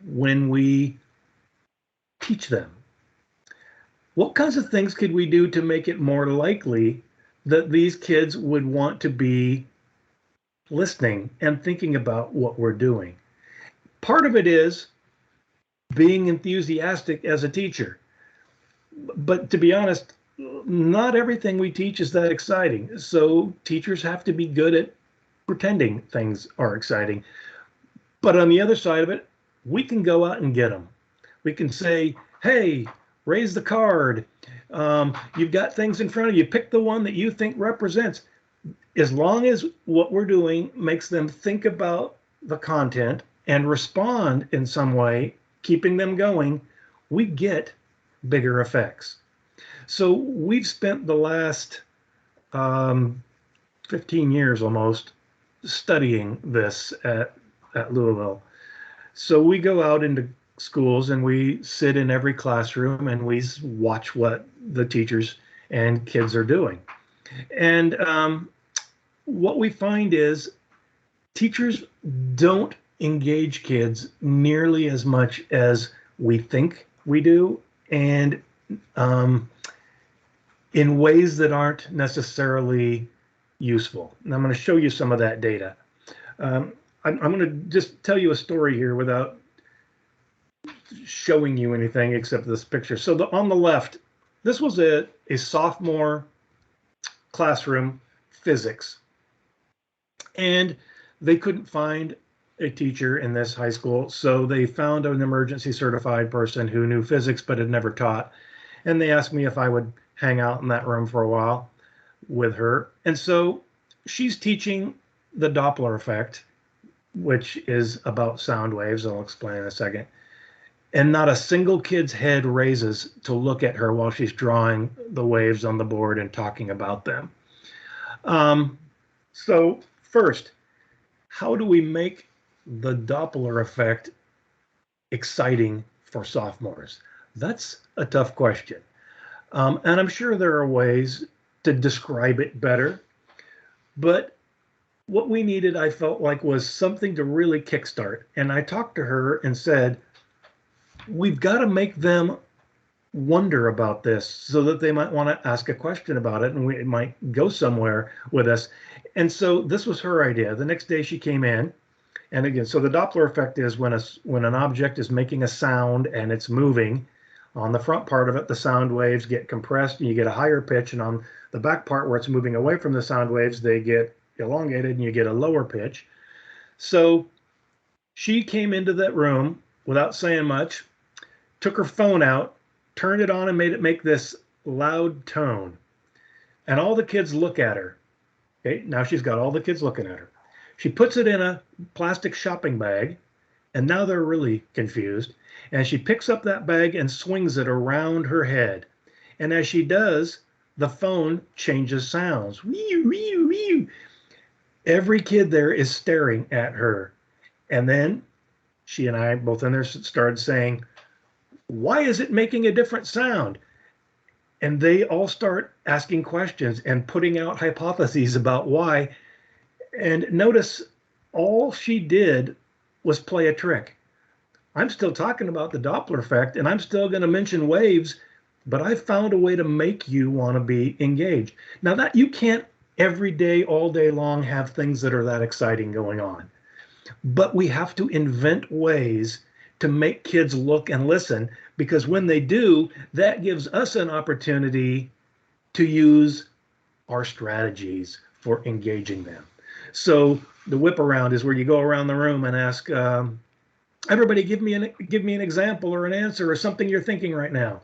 when we teach them? What kinds of things could we do to make it more likely that these kids would want to be listening and thinking about what we're doing? Part of it is being enthusiastic as a teacher. But to be honest, not everything we teach is that exciting. So teachers have to be good at pretending things are exciting. But on the other side of it, we can go out and get them. We can say, hey, raise the card. You've got things in front of you. Pick the one that you think represents. As long as what we're doing makes them think about the content and respond in some way, keeping them going, we get bigger effects. So we've spent the last 15 years almost studying this at Louisville. So we go out into schools and we sit in every classroom and we watch what the teachers and kids are doing. And what we find is teachers don't engage kids nearly as much as we think we do, and in ways that aren't necessarily useful. And I'm going to show you some of that data. I'm going to just tell you a story here without showing you anything except this picture. So on the left, this was a sophomore classroom, physics. And they couldn't find a teacher in this high school, so they found an emergency certified person who knew physics but had never taught. And they asked me if I would hang out in that room for a while with her. And so she's teaching the Doppler effect, which is about sound waves. I'll explain in a second. And not a single kid's head raises to look at her while she's drawing the waves on the board and talking about them. So first, how do we make the Doppler effect exciting for sophomores? That's a tough question. And I'm sure there are ways to describe it better. But what we needed, I felt like, was something to really kickstart. And I talked to her and said, we've got to make them wonder about this so that they might want to ask a question about it and we might go somewhere with us. And so this was her idea. The next day she came in. And again, so the Doppler effect is when an object is making a sound and it's moving. On the front part of it, the sound waves get compressed and you get a higher pitch. And on the back part where it's moving away from the sound waves, they get elongated and you get a lower pitch. So she came into that room without saying much, took her phone out, turned it on and made it make this loud tone. And all the kids look at her. Okay, now she's got all the kids looking at her. She puts it in a plastic shopping bag, and now they're really confused. And she picks up that bag and swings it around her head. And as she does, the phone changes sounds. Wee, wee, wee. Every kid there is staring at her. And then she and I both in there started saying, why is it making a different sound? And they all start asking questions and putting out hypotheses about why. And notice all she did was play a trick. I'm still talking about the Doppler effect and I'm still going to mention waves, but I found a way to make you want to be engaged. Now that you can't every day, all day long have things that are that exciting going on, but we have to invent ways to make kids look and listen, because when they do, that gives us an opportunity to use our strategies for engaging them. So the whip around is where you go around the room and ask, everybody give me an example or an answer or something you're thinking right now.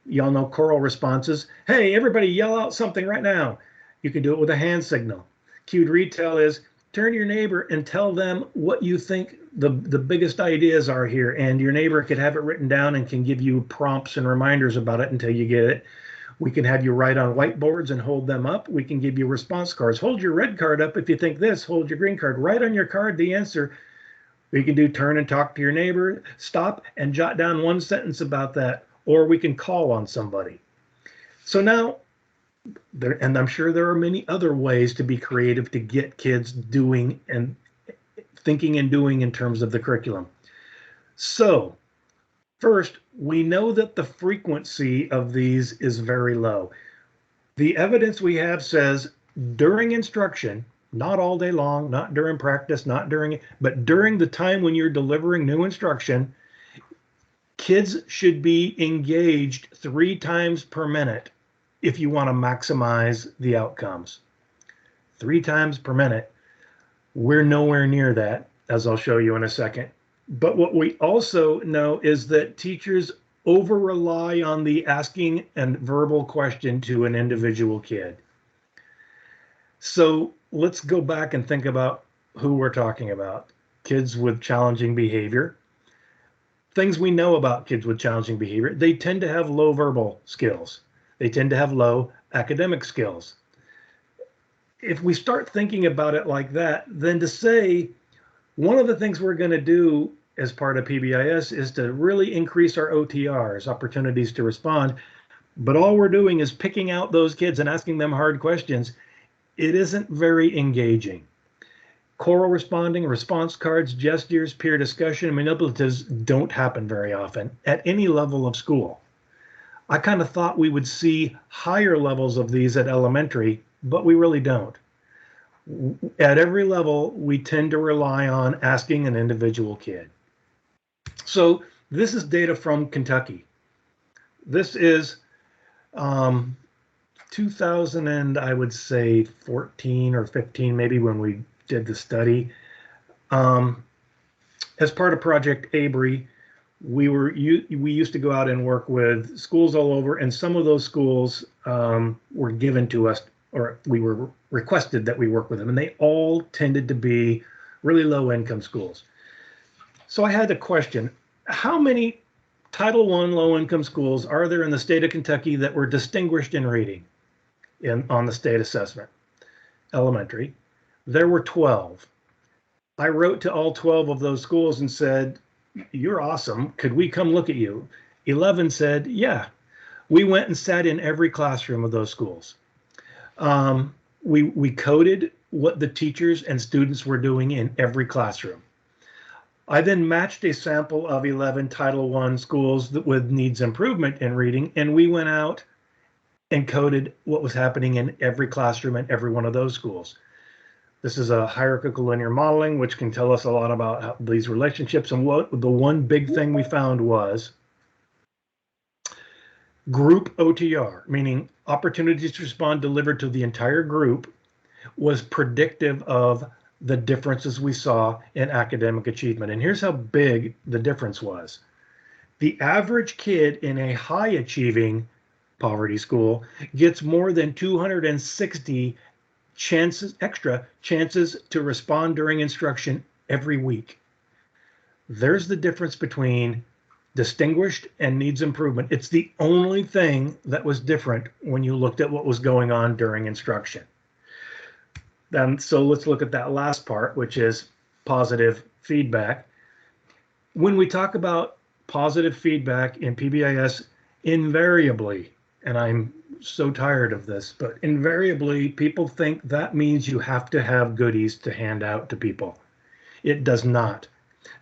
Y'all know choral responses. Hey, everybody yell out something right now. You can do it with a hand signal. Cued retell is turn to your neighbor and tell them what you think the biggest ideas are here. And your neighbor could have it written down and can give you prompts and reminders about it until you get it. We can have you write on whiteboards and hold them up. We can give you response cards. Hold your red card up if you think this. Hold your green card. Write on your card the answer. We can do turn and talk to your neighbor. Stop and jot down one sentence about that. Or we can call on somebody. So now, and I'm sure there are many other ways to be creative to get kids doing and thinking and doing in terms of the curriculum. So first, we know that the frequency of these is very low. The evidence we have says during instruction, not all day long, not during practice, but during the time when you're delivering new instruction, kids should be engaged 3 times per minute if you want to maximize the outcomes. 3 times per minute. We're nowhere near that, as I'll show you in a second. But what we also know is that teachers over-rely on the asking and verbal question to an individual kid. So let's go back and think about who we're talking about. Kids with challenging behavior. Things we know about kids with challenging behavior, they tend to have low verbal skills. They tend to have low academic skills. If we start thinking about it like that, then to say one of the things we're going to do as part of PBIS is to really increase our OTRs, opportunities to respond, but all we're doing is picking out those kids and asking them hard questions. It isn't very engaging. Choral responding, response cards, gestures, peer discussion, and manipulatives don't happen very often at any level of school. I kind of thought we would see higher levels of these at elementary, but we really don't. At every level, we tend to rely on asking an individual kid. So this is data from Kentucky. This is 2000 and I would say 14 or 15, maybe, when we did the study. As part of Project ABRI, we used to go out and work with schools all over, and some of those schools were given to us, or we were requested that we work with them, and they all tended to be really low-income schools. So I had the question, how many Title I low-income schools are there in the state of Kentucky that were distinguished in reading on the state assessment? Elementary. There were 12. I wrote to all 12 of those schools and said, you're awesome. Could we come look at you? 11 said, yeah. We went and sat in every classroom of those schools. We coded what the teachers and students were doing in every classroom. I then matched a sample of 11 Title I schools with needs improvement in reading, and we went out and coded what was happening in every classroom in every one of those schools. This is a hierarchical linear modeling, which can tell us a lot about these relationships. And what the one big thing we found was group OTR, meaning opportunities to respond delivered to the entire group, was predictive of the differences we saw in academic achievement. And here's how big the difference was. The average kid in a high achieving poverty school gets more than 260 extra chances to respond during instruction every week. There's the difference between distinguished and needs improvement. It's the only thing that was different when you looked at what was going on during instruction. So let's look at that last part, which is positive feedback. When we talk about positive feedback in PBIS, invariably, and I'm so tired of this, but invariably people think that means you have to have goodies to hand out to people. It does not.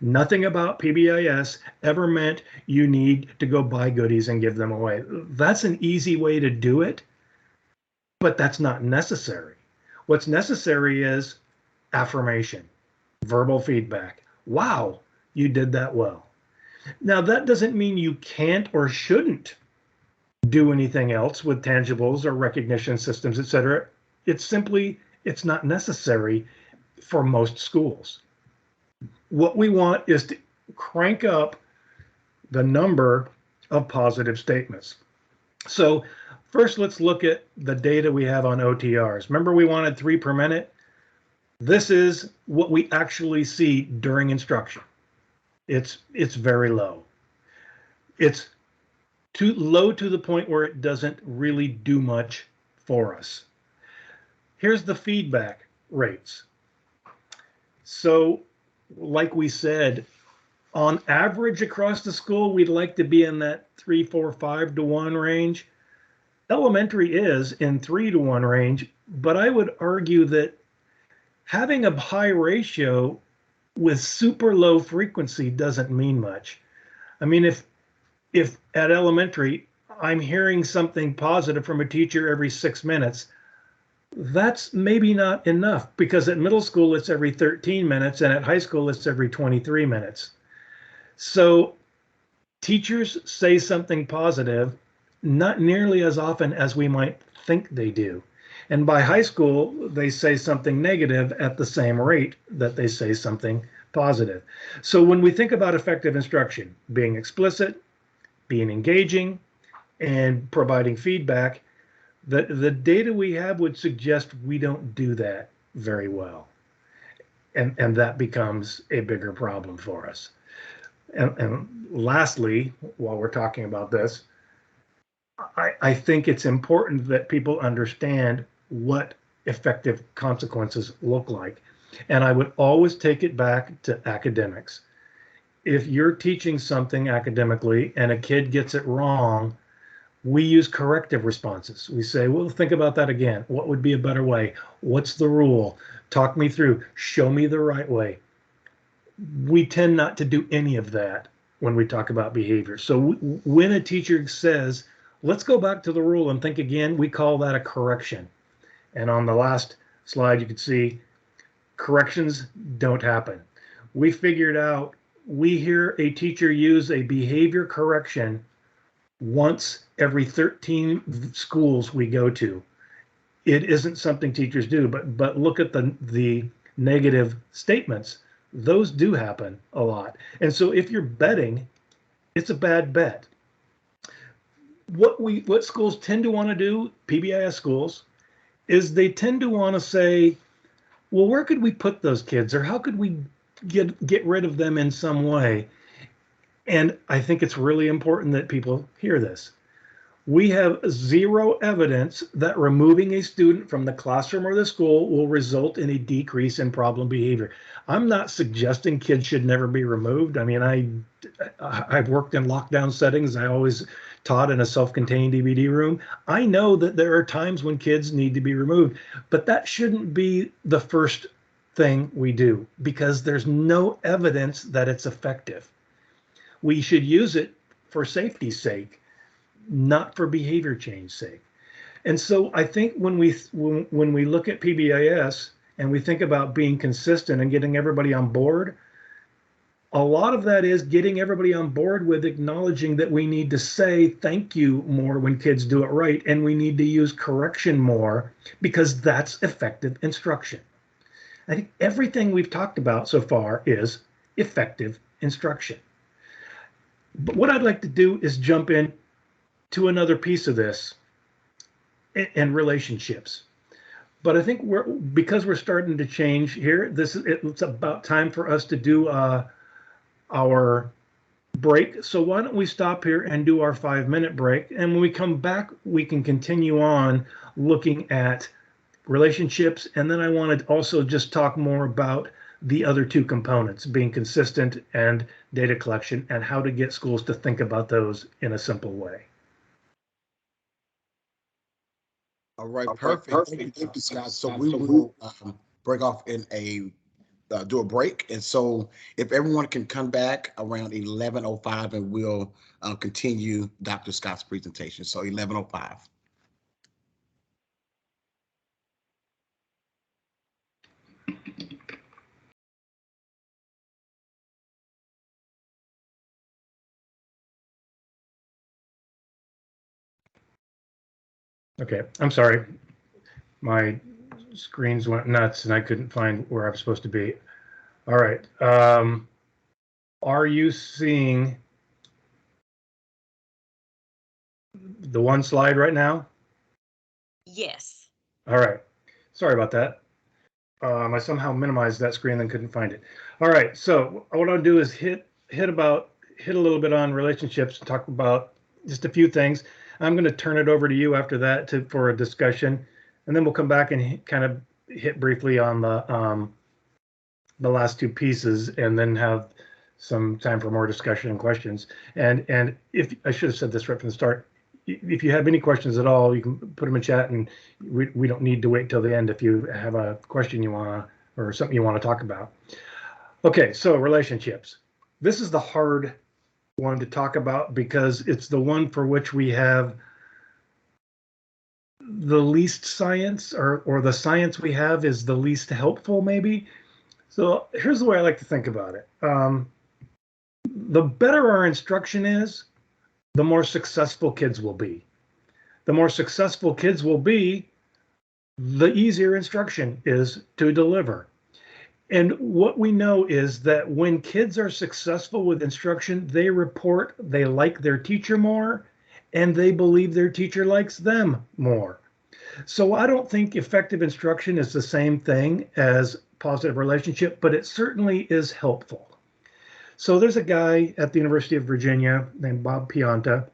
Nothing about PBIS ever meant you need to go buy goodies and give them away. That's an easy way to do it, but that's not necessary. What's necessary is affirmation, verbal feedback. Wow, you did that well. Now, that doesn't mean you can't or shouldn't do anything else with tangibles or recognition systems, et cetera. It's simply, it's not necessary for most schools. What we want is to crank up the number of positive statements. So first, let's look at the data we have on OTRs. Remember, we wanted 3 per minute? This is what we actually see during instruction. It's very low. It's too low to the point where it doesn't really do much for us. Here's the feedback rates. So, like we said, on average across the school, we'd like to be in that 3, 4, 5 to 1 range. Elementary is in 3 to 1 range, but I would argue that having a high ratio with super low frequency doesn't mean much. I mean, if at elementary I'm hearing something positive from a teacher every 6 minutes, that's maybe not enough, because at middle school it's every 13 minutes and at high school it's every 23 minutes. So teachers say something positive not nearly as often as we might think they do. And by high school, they say something negative at the same rate that they say something positive. So when we think about effective instruction, being explicit, being engaging, and providing feedback, the data we have would suggest we don't do that very well. And that becomes a bigger problem for us. And lastly, while we're talking about this, I think it's important that people understand what effective consequences look like. And I would always take it back to academics. If you're teaching something academically and a kid gets it wrong, we use corrective responses. We say, well, think about that again. What would be a better way? What's the rule? Talk me through. Show me the right way. We tend not to do any of that when we talk about behavior. So when a teacher says, let's go back to the rule and think again, we call that a correction. And on the last slide, you can see corrections don't happen. We figured out, we hear a teacher use a behavior correction once every 13 schools we go to. It isn't something teachers do, but look at the negative statements. Those do happen a lot. And so if you're betting, it's a bad bet. What schools tend to want to do, PBIS schools, is they tend to want to say, well, where could we put those kids, or how could we get rid of them in some way? And I think it's really important that people hear this. We have zero evidence that removing a student from the classroom or the school will result in a decrease in problem behavior. I'm not suggesting kids should never be removed. I mean, I've worked in lockdown settings. I always taught in a self-contained DVD room. I know that there are times when kids need to be removed, but that shouldn't be the first thing we do, because there's no evidence that it's effective. We should use it for safety's sake, not for behavior change sake. And so I think when we look at PBIS and we think about being consistent and getting everybody on board, a lot of that is getting everybody on board with acknowledging that we need to say thank you more when kids do it right, and we need to use correction more, because that's effective instruction. I think everything we've talked about so far is effective instruction. But what I'd like to do is jump in to another piece of this, and relationships. But I think because we're starting to change here, it's about time for us to do our break. So why don't we stop here and do our 5-minute break? And when we come back, we can continue on looking at relationships. And then I want to also just talk more about the other two components, being consistent and data collection, and how to get schools to think about those in a simple way. All right, perfect. Thank you, Scott. So we will break off in do a break. And so if everyone can come back around 11:05, and we'll continue Dr. Scott's presentation. So 11:05. Okay, I'm sorry. My screens went nuts and I couldn't find where I'm supposed to be. All right. Are you seeing the one slide right now? Yes. All right. Sorry about that. I somehow minimized that screen and couldn't find it. All right. So what I'll do is hit a little bit on relationships and talk about just a few things. I'm going to turn it over to you after that for a discussion, and then we'll come back and kind of hit briefly on the last two pieces, and then have some time for more discussion and questions. And if I should have said this right from the start, if you have any questions at all, you can put them in chat, and we don't need to wait till the end if you have a question you want to, or something you want to talk about. Okay, so relationships. This is the hard one to talk about because it's the one for which we have the least science, or the science we have is the least helpful, maybe. So here's the way I like to think about it. The better our instruction is, the more successful kids will be. The more successful kids will be, the easier instruction is to deliver. And what we know is that when kids are successful with instruction, they report they like their teacher more, and they believe their teacher likes them more. So I don't think effective instruction is the same thing as positive relationship, but it certainly is helpful. So there's a guy at the University of Virginia named Bob Pianta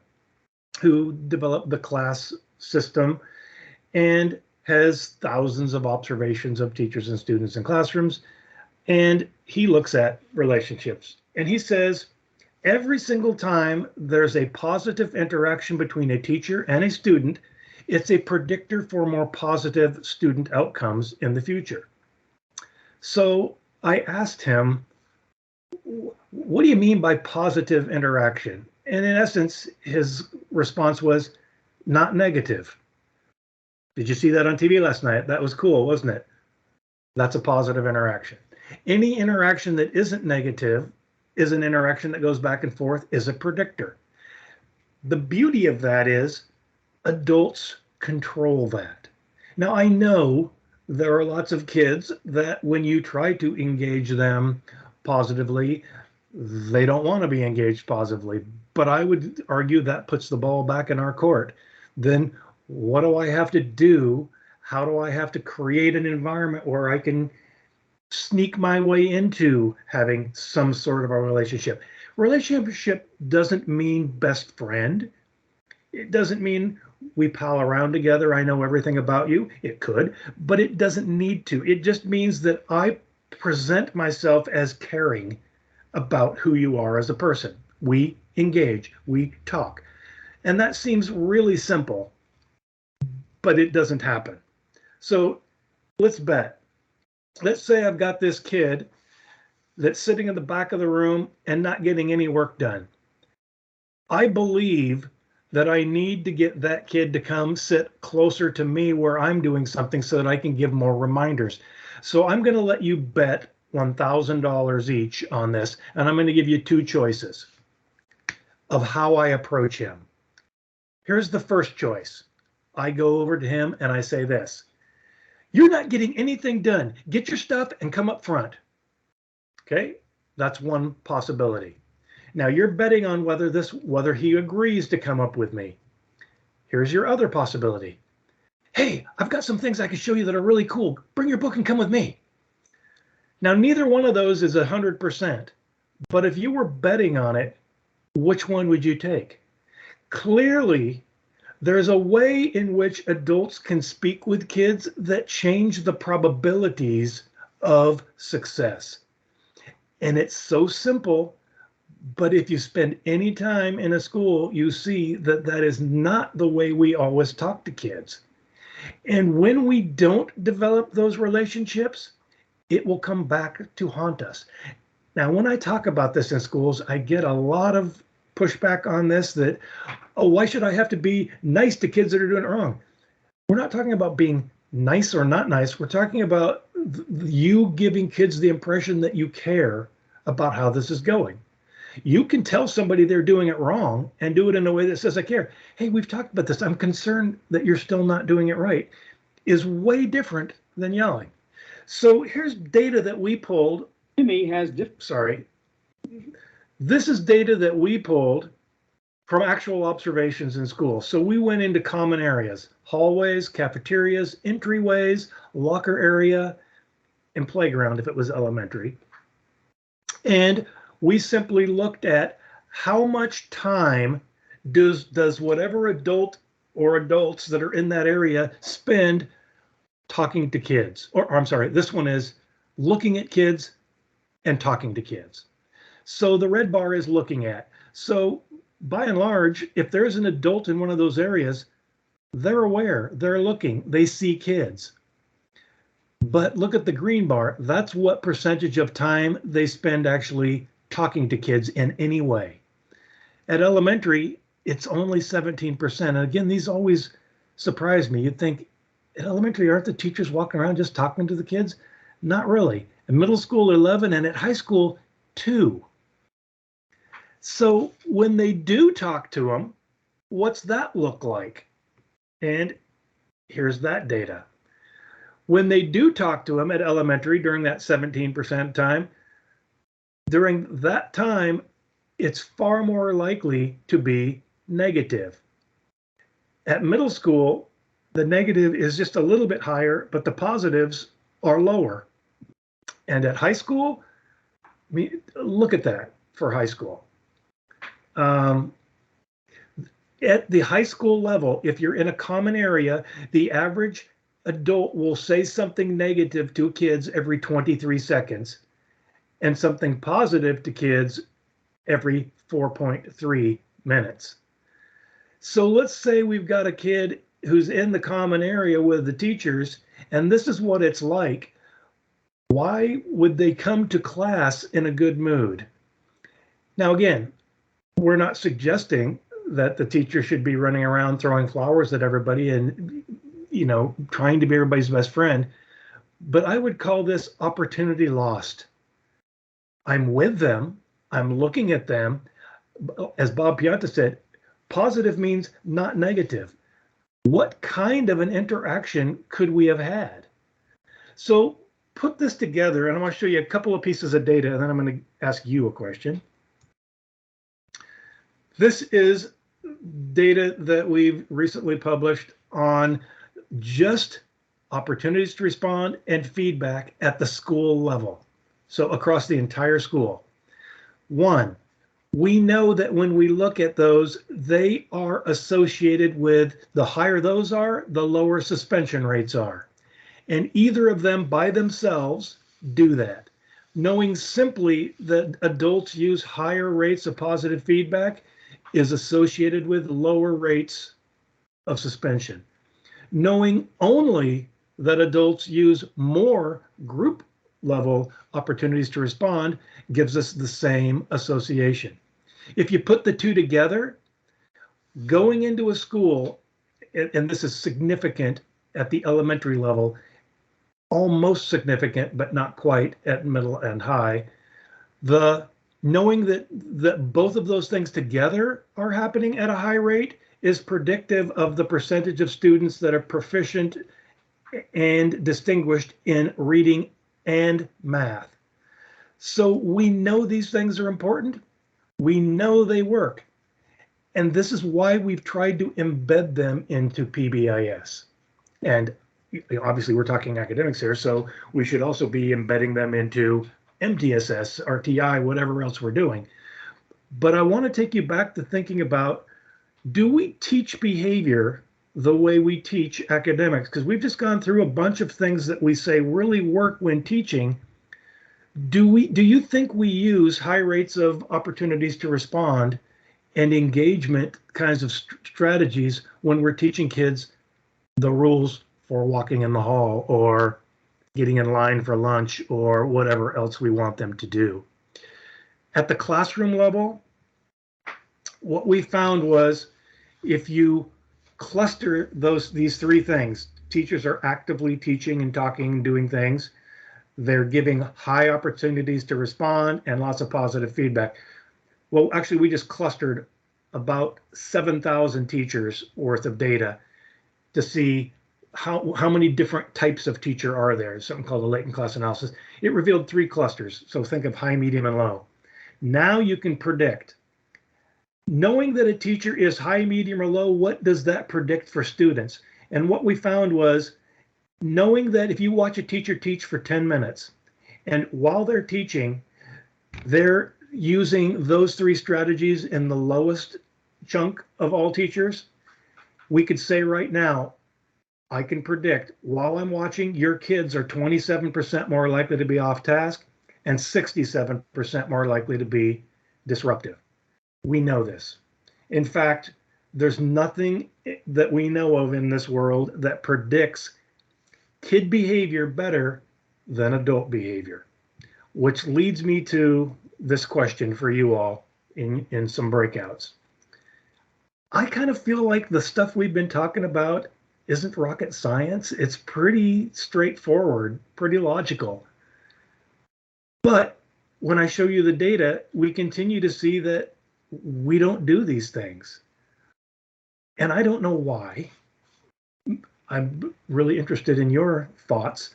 who developed the class system and has thousands of observations of teachers and students in classrooms. And he looks at relationships. And he says, every single time there's a positive interaction between a teacher and a student, it's a predictor for more positive student outcomes in the future. So I asked him, what do you mean by positive interaction? And in essence, his response was not negative. Did you see that on TV last night? That was cool, wasn't it? That's a positive interaction. Any interaction that isn't negative is an interaction that goes back and forth, is a predictor. The beauty of that is adults control that. Now, I know there are lots of kids that when you try to engage them positively, they don't want to be engaged positively. But I would argue that puts the ball back in our court. Then what do I have to do? How do I have to create an environment where I can sneak my way into having some sort of a relationship? Relationship doesn't mean best friend. It doesn't mean we pal around together. I know everything about you. It could, but it doesn't need to. It just means that I present myself as caring about who you are as a person. We engage, we talk. And that seems really simple, but it doesn't happen. So let's bet. Let's say I've got this kid that's sitting in the back of the room and not getting any work done. I believe that I need to get that kid to come sit closer to me where I'm doing something so that I can give more reminders. So I'm going to let you bet $1,000 each on this, and I'm going to give you two choices of how I approach him. Here's the first choice. I go over to him and I say this: you're not getting anything done. Get your stuff and come up front. Okay, that's one possibility. Now you're betting on whether he agrees to come up with me. Here's your other possibility. Hey, I've got some things I can show you that are really cool. Bring your book and come with me. Now, neither one of those is 100%, but if you were betting on it, which one would you take? Clearly, there's a way in which adults can speak with kids that change the probabilities of success. And it's so simple, but if you spend any time in a school, you see that that is not the way we always talk to kids. And when we don't develop those relationships, it will come back to haunt us. Now, when I talk about this in schools, I get a lot of pushback on this that, oh, why should I have to be nice to kids that are doing it wrong? We're not talking about being nice or not nice. We're talking about you giving kids the impression that you care about how this is going. You can tell somebody they're doing it wrong and do it in a way that says, I care. Hey, we've talked about this. I'm concerned that you're still not doing it right, is way different than yelling. So here's data that we pulled. This is data that we pulled from actual observations in schools. So we went into common areas, hallways, cafeterias, entryways, locker area, and playground if it was elementary. And we simply looked at how much time does whatever adult or adults that are in that area spend talking to kids. Or I'm sorry, this one is looking at kids and talking to kids. So the red bar is looking at. So by and large, if there's an adult in one of those areas, they're aware, they're looking, they see kids. But look at the green bar. That's what percentage of time they spend actually talking to kids in any way. At elementary, it's only 17%. And again, these always surprise me. You'd think at elementary, aren't the teachers walking around just talking to the kids? Not really. In middle school, 11, and at high school, 2. So when they do talk to them, what's that look like? And here's that data. When they do talk to them at elementary during that 17% time, during that time, it's far more likely to be negative. At middle school, the negative is just a little bit higher, but the positives are lower. And at high school, look at that for high school. At the high school level, if you're in a common area, the average adult will say something negative to kids every 23 seconds and something positive to kids every 4.3 minutes. So let's say we've got a kid who's in the common area with the teachers, and this is what it's like. Why would they come to class in a good mood? Now, again, we're not suggesting that the teacher should be running around throwing flowers at everybody and, trying to be everybody's best friend. But I would call this opportunity lost. I'm with them. I'm looking at them. As Bob Pianta said, positive means not negative. What kind of an interaction could we have had? So put this together, and I want to show you a couple of pieces of data, and then I'm going to ask you a question. This is data that we've recently published on just opportunities to respond and feedback at the school level. So across the entire school. 1, we know that when we look at those, they are associated with the higher those are, the lower suspension rates are. And either of them by themselves do that. Knowing simply that adults use higher rates of positive feedback is associated with lower rates of suspension. Knowing only that adults use more group level opportunities to respond gives us the same association. If you put the two together, going into a school, and this is significant at the elementary level, almost significant, but not quite at middle and high, knowing that both of those things together are happening at a high rate is predictive of the percentage of students that are proficient and distinguished in reading and math. So we know these things are important. We know they work. And this is why we've tried to embed them into PBIS. And obviously we're talking academics here, so we should also be embedding them into MTSS, RTI, whatever else we're doing. But I want to take you back to thinking about, do we teach behavior the way we teach academics? Because we've just gone through a bunch of things that we say really work when teaching. Do you think we use high rates of opportunities to respond and engagement kinds of strategies when we're teaching kids the rules for walking in the hall or getting in line for lunch or whatever else we want them to do? At the classroom level, what we found was if you cluster these 3 things, teachers are actively teaching and talking and doing things, they're giving high opportunities to respond and lots of positive feedback. Well, actually, we just clustered about 7,000 teachers worth of data to see how many different types of teacher are there. Something called a latent class analysis. It revealed 3 clusters. So think of high, medium, and low. Now you can predict, knowing that a teacher is high, medium, or low, what does that predict for students? And what we found was, knowing that if you watch a teacher teach for 10 minutes, and while they're teaching, they're using those 3 strategies in the lowest chunk of all teachers, we could say right now, I can predict while I'm watching, your kids are 27% more likely to be off task and 67% more likely to be disruptive. We know this. In fact, there's nothing that we know of in this world that predicts kid behavior better than adult behavior, which leads me to this question for you all in some breakouts. I kind of feel like the stuff we've been talking about isn't rocket science. It's pretty straightforward, pretty logical. But when I show you the data, we continue to see that we don't do these things. And I don't know why. I'm really interested in your thoughts.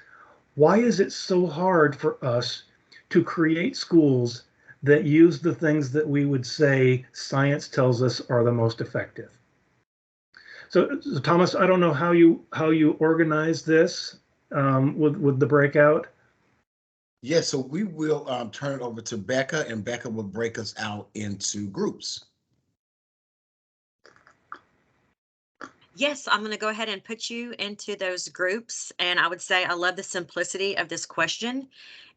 Why is it so hard for us to create schools that use the things that we would say science tells us are the most effective? So Thomas, I don't know how you organize this with the breakout. Yeah, so we will turn it over to Becca, and Becca will break us out into groups. Yes, I'm going to go ahead and put you into those groups. And I would say I love the simplicity of this question.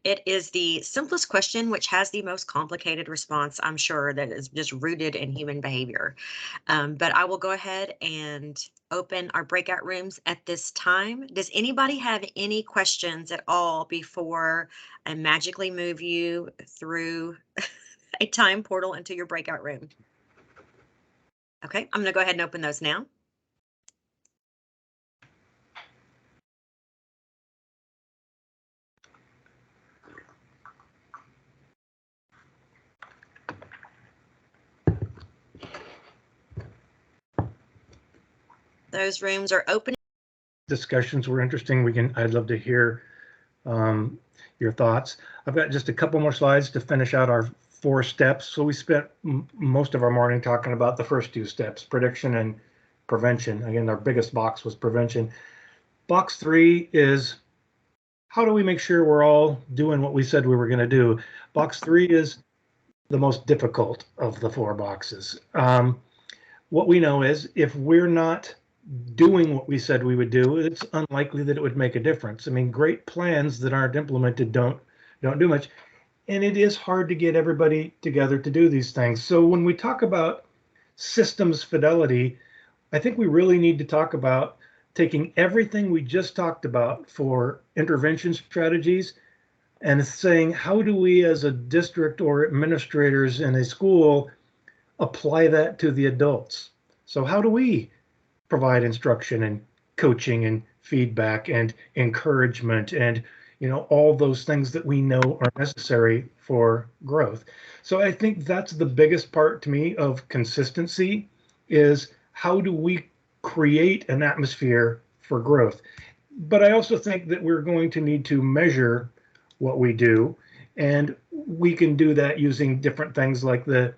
It is the simplest question, which has the most complicated response, I'm sure, that is just rooted in human behavior. But I will go ahead and open our breakout rooms at this time. Does anybody have any questions at all before I magically move you through a time portal into your breakout room? Okay, I'm going to go ahead and open those now. Those rooms are open. Discussions were interesting. I'd love to hear your thoughts. I've got just a couple more slides to finish out our 4 steps. So we spent most of our morning talking about the first 2 steps, prediction and prevention. Again, our biggest box was prevention. Box 3 is, how do we make sure we're all doing what we said we were going to do? Box 3 is the most difficult of the 4 boxes. What we know is, if we're not doing what we said we would do, it's unlikely that it would make a difference. I mean, great plans that aren't implemented don't do much. And it is hard to get everybody together to do these things. So when we talk about systems fidelity, I think we really need to talk about taking everything we just talked about for intervention strategies and saying, how do we as a district or administrators in a school apply that to the adults? So how do we provide instruction and coaching and feedback and encouragement and all those things that we know are necessary for growth? So I think that's the biggest part to me of consistency, is how do we create an atmosphere for growth? But I also think that we're going to need to measure what we do, and we can do that using different things like the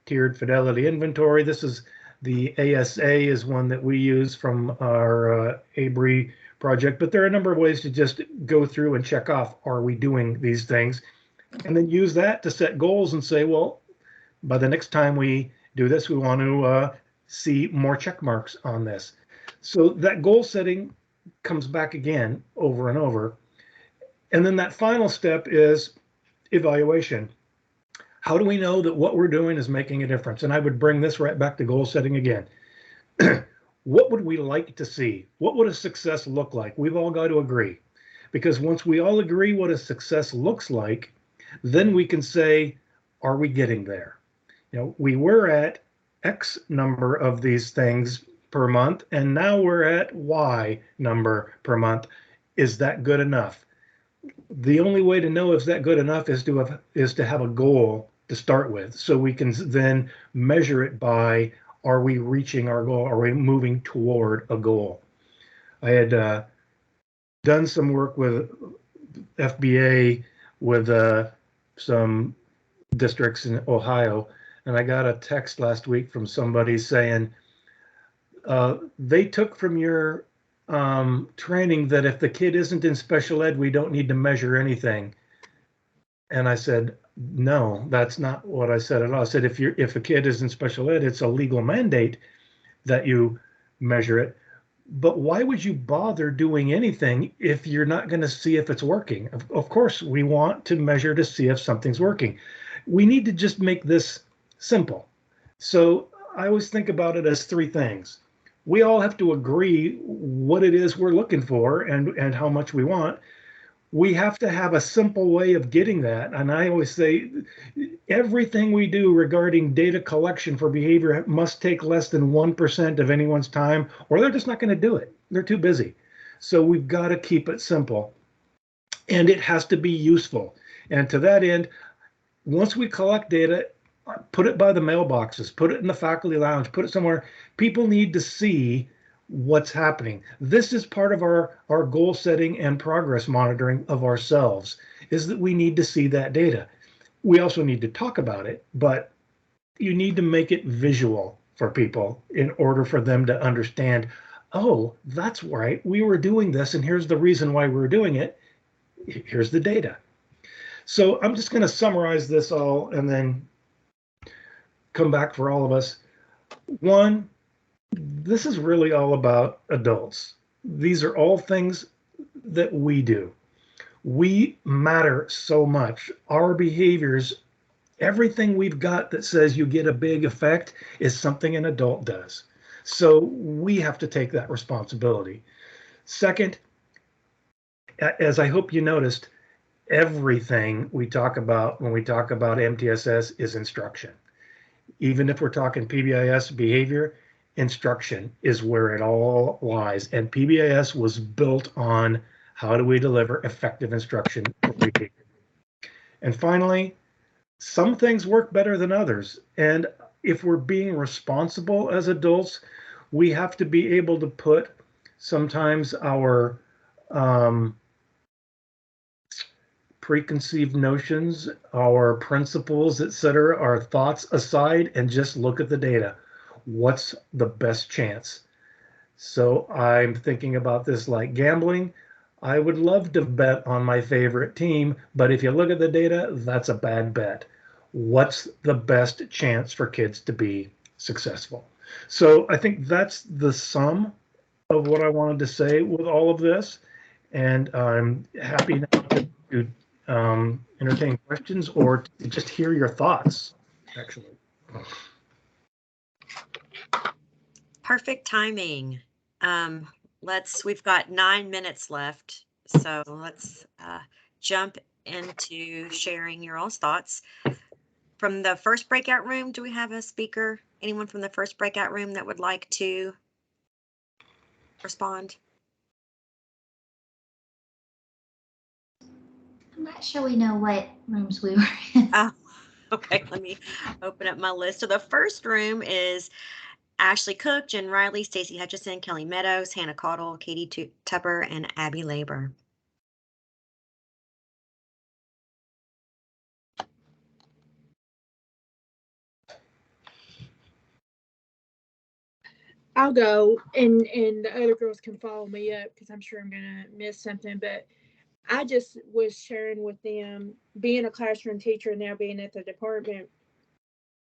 tiered fidelity inventory. This is the ASA is one that we use from our ABRI project, but there are a number of ways to just go through and check off, are we doing these things? And then use that to set goals and say, well, by the next time we do this, we want to see more check marks on this. So that goal setting comes back again over and over. And then that final step is evaluation. How do we know that what we're doing is making a difference? And I would bring this right back to goal setting again. What would we like to see? What would a success look like? We've all got to agree. Because once we all agree what a success looks like, then we can say, are we getting there? We were at X number of these things per month, and now we're at Y number per month. Is that good enough? The only way to know if that good enough is to have a goal to start with, so we can then measure it by, are we reaching our goal? Are we moving toward a goal? I had done some work with FBA with some districts in Ohio, and I got a text last week from somebody saying they took from your training that if the kid isn't in special ed, we don't need to measure anything. And I said, no, that's not what I said at all. I said, if a kid is in special ed, it's a legal mandate that you measure it. But why would you bother doing anything if you're not going to see if it's working? Of course, we want to measure to see if something's working. We need to just make this simple. So I always think about it as three things. We all have to agree what it is we're looking for and how much we want. We have to have a simple way of getting that. And I always say everything we do regarding data collection for behavior must take less than 1% of anyone's time, or they're just not going to do it. They're too busy. So we've got to keep it simple, and it has to be useful. And to that end, once we collect data, put it by the mailboxes, put it in the faculty lounge, put it somewhere. People need to see what's happening. This is part of our goal setting and progress monitoring of ourselves, is that we need to see that data. We also need to talk about it, but you need to make it visual for people in order for them to understand, oh, that's right, we were doing this, and here's the reason why we were doing it. Here's the data. So I'm just going to summarize this all and then come back for all of us. One, this is really all about adults. These are all things that we do. We matter so much. Our behaviors, everything we've got that says you get a big effect is something an adult does. So we have to take that responsibility. Second, as I hope you noticed, everything we talk about when we talk about MTSS is instruction. Even if we're talking PBIS behavior, instruction is where it all lies. And PBIS was built on how do we deliver effective instruction for behavior. And finally, some things work better than others. And if we're being responsible as adults, we have to be able to put sometimes our preconceived notions, our principles, etc., our thoughts aside and just look at the data. What's the best chance? So I'm thinking about this like gambling. I would love to bet on my favorite team, but if you look at the data, that's a bad bet. What's the best chance for kids to be successful? So I think that's the sum of what I wanted to say with all of this. And I'm happy now to entertain questions or to just hear your thoughts, actually. Perfect timing. We've got 9 minutes left, so let's jump into sharing your own thoughts. From the first breakout room, do we have a speaker? Anyone from the first breakout room that would like to respond? I'm not sure we know what rooms we were in. Oh, okay, let me open up my list. So the first room is Ashley Cook, Jen Riley, Stacy Hutchison, Kelly Meadows, Hannah Caudle, Katie Tupper, and Abby Labor. I'll go, and the other girls can follow me up because I'm sure I'm gonna miss something. But I just was sharing with them, being a classroom teacher and now being at the department,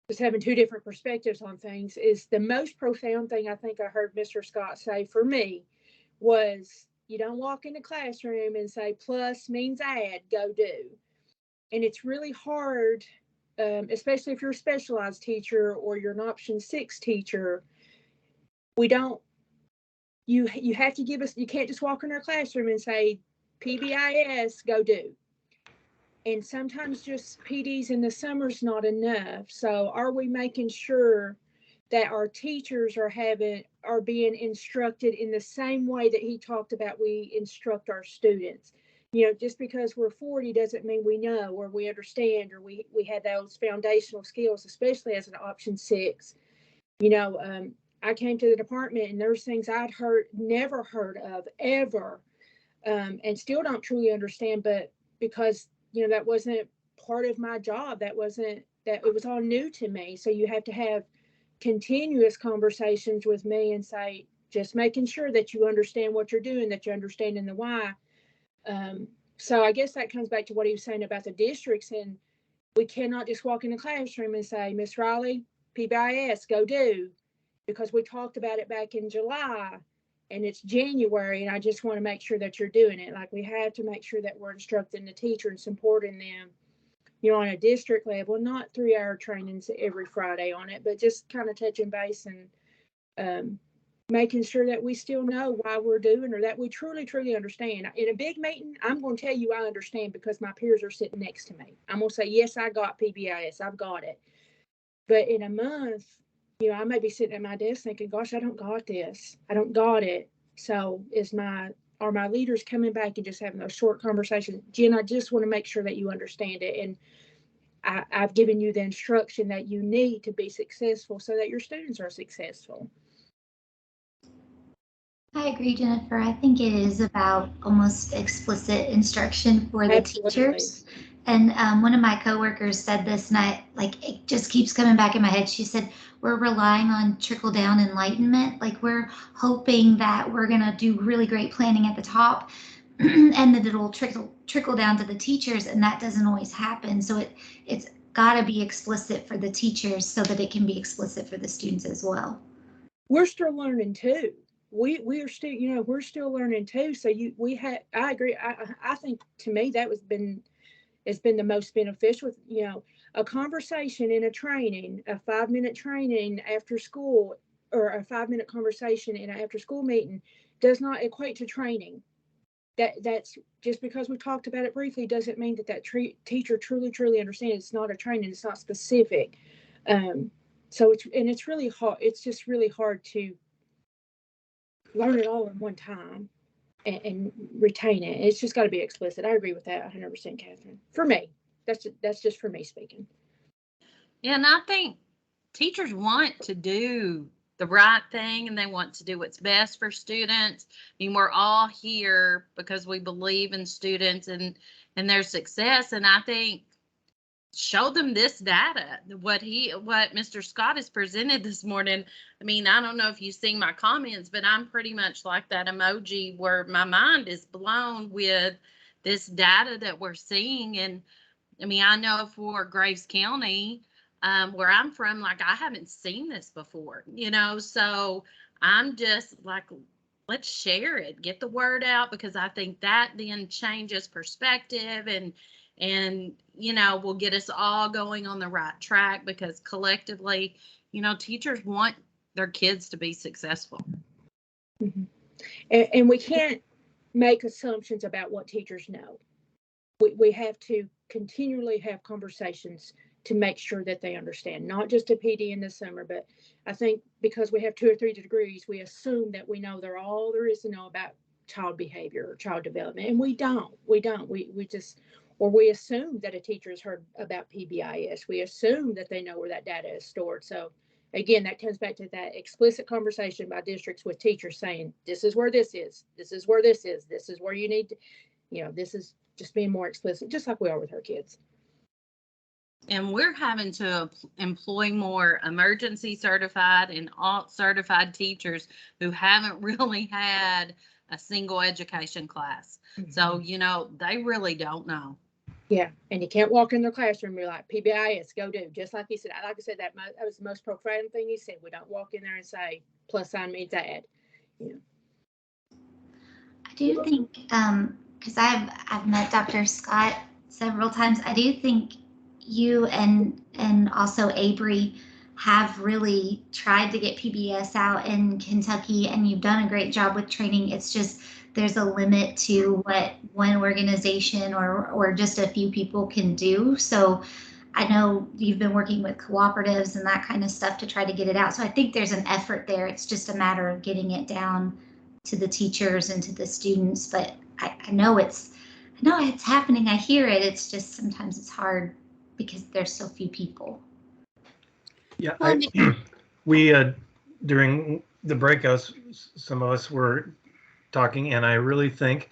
just having two different perspectives on things. Is the most profound thing I think I heard Mr. Scott say for me was, you don't walk in the classroom and say plus means add, go do. And it's really hard, especially if you're a specialized teacher or you're an option 6 teacher. We don't, you have to give us, you can't just walk in our classroom and say PBIS, go do. And sometimes just PDs in the summer's not enough. So are we making sure that our teachers are being instructed in the same way that he talked about we instruct our students? just because we're 40 doesn't mean we know or we understand or we have those foundational skills, especially as an option 6. I came to the department and there's things I'd never heard of ever, and still don't truly understand, but because, that wasn't part of my job, that it was all new to me. So you have to have continuous conversations with me and say, just making sure that you understand what you're doing, that you're understanding the why. So I guess that comes back to what he was saying about the districts, and we cannot just walk in the classroom and say, Miss Riley, PBIS, go do, because we talked about it back in July and it's January, and I just want to make sure that you're doing it. Like, we have to make sure that we're instructing the teacher and supporting them, on a district level, not 3-hour trainings every Friday on it, but just kind of touching base and making sure that we still know why we're doing, or that we truly, truly understand. In a big meeting, I'm going to tell you I understand because my peers are sitting next to me. I'm going to say, yes, I got PBIS. I've got it. But in a month, I may be sitting at my desk thinking, gosh, I don't got this. I don't got it. So are my leaders coming back and just having those short conversations? Jen, I just want to make sure that you understand it. And I've given you the instruction that you need to be successful so that your students are successful. I agree, Jennifer. I think it is about almost explicit instruction for the teachers. And one of my coworkers said this, and it just keeps coming back in my head. She said, we're relying on trickle down enlightenment. Like, we're hoping that we're going to do really great planning at the top and that it'll trickle down to the teachers. And that doesn't always happen. So it's got to be explicit for the teachers so that it can be explicit for the students as well. We're still learning too. We are still, we're still learning too. So I agree. I think, to me, it's been the most beneficial. A conversation in a training, a 5-minute training after school, or a 5-minute conversation in an after school meeting does not equate to training. That's just because we talked about it briefly doesn't mean that teacher truly understands. It's not a training. It's not specific. So it's really hard. It's just really hard to learn it all in one time and retain it. It's just got to be explicit. I agree with that 100%, Catherine. For me, that's just for me speaking. Yeah, and I think teachers want to do the right thing and they want to do what's best for students. I mean, we're all here because we believe in students and their success. And I think show them this data, what Mr. Scott has presented this morning. I mean, I don't know if you've seen my comments, but I'm pretty much like that emoji where my mind is blown with this data that we're seeing. And I mean, I know for Graves County, where I'm from, like, I haven't seen this before, so I'm just like, let's share it, get the word out, because I think that then changes perspective and will get us all going on the right track, because collectively, teachers want their kids to be successful. Mm-hmm. And we can't make assumptions about what teachers know. We have to continually have conversations to make sure that they understand, not just a PD in the summer, but I think because we have 2 or 3 degrees, we assume that we know all there is to know about child behavior or child development, and we don't. We just, or we assume that a teacher has heard about PBIS. We assume that they know where that data is stored. So again, that comes back to that explicit conversation by districts with teachers saying, this is where this is, this is where this is, this is where you need to, this is just being more explicit, just like we are with our kids. And we're having to employ more emergency certified and alt certified teachers who haven't really had a single education class. Mm-hmm. So, they really don't know. Yeah. And you can't walk in their classroom and be like, PBIS, go do. Just like he said, that was the most profound thing he said. We don't walk in there and say, plus sign means add. I do think, because I've met Dr. Scott several times, I do think you and also Avery have really tried to get PBS out in Kentucky, and you've done a great job with training. It's just there's a limit to what one organization or just a few people can do. So I know you've been working with cooperatives and that kind of stuff to try to get it out. So I think there's an effort there. It's just a matter of getting it down to the teachers and to the students. But I know No, it's happening. I hear it. It's just sometimes it's hard because there's so few people. Yeah, Well, we during the breakouts, some of us were talking, and I really think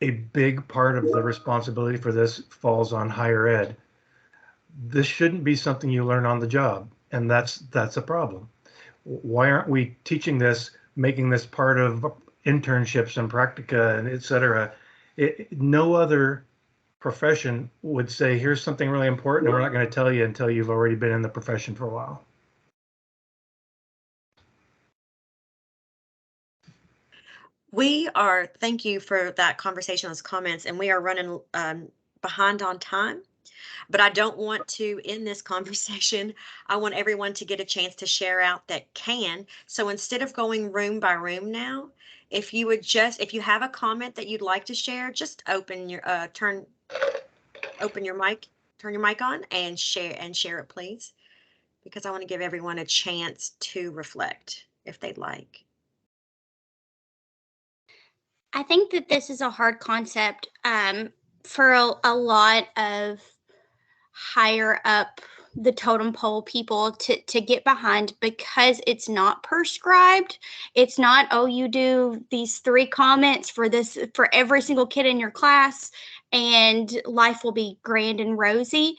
a big part of the responsibility for this falls on higher ed. This shouldn't be something you learn on the job, and that's a problem. Why aren't we teaching this, making this part of internships and practica and et cetera? No other profession would say, here's something really important, and we're not going to tell you until you've already been in the profession for a while. Thank you for that conversation, those comments, and we are running behind on time. But I don't want to end this conversation. I want everyone to get a chance to share out that can. So instead of going room by room now, if you have a comment that you'd like to share, just open your mic, turn your mic on and share it, please. Because I want to give everyone a chance to reflect if they'd like. I think that this is a hard concept for a lot of higher up the totem pole people to get behind, because it's not prescribed. It's not, oh, you do these 3 comments for every single kid in your class and life will be grand and rosy.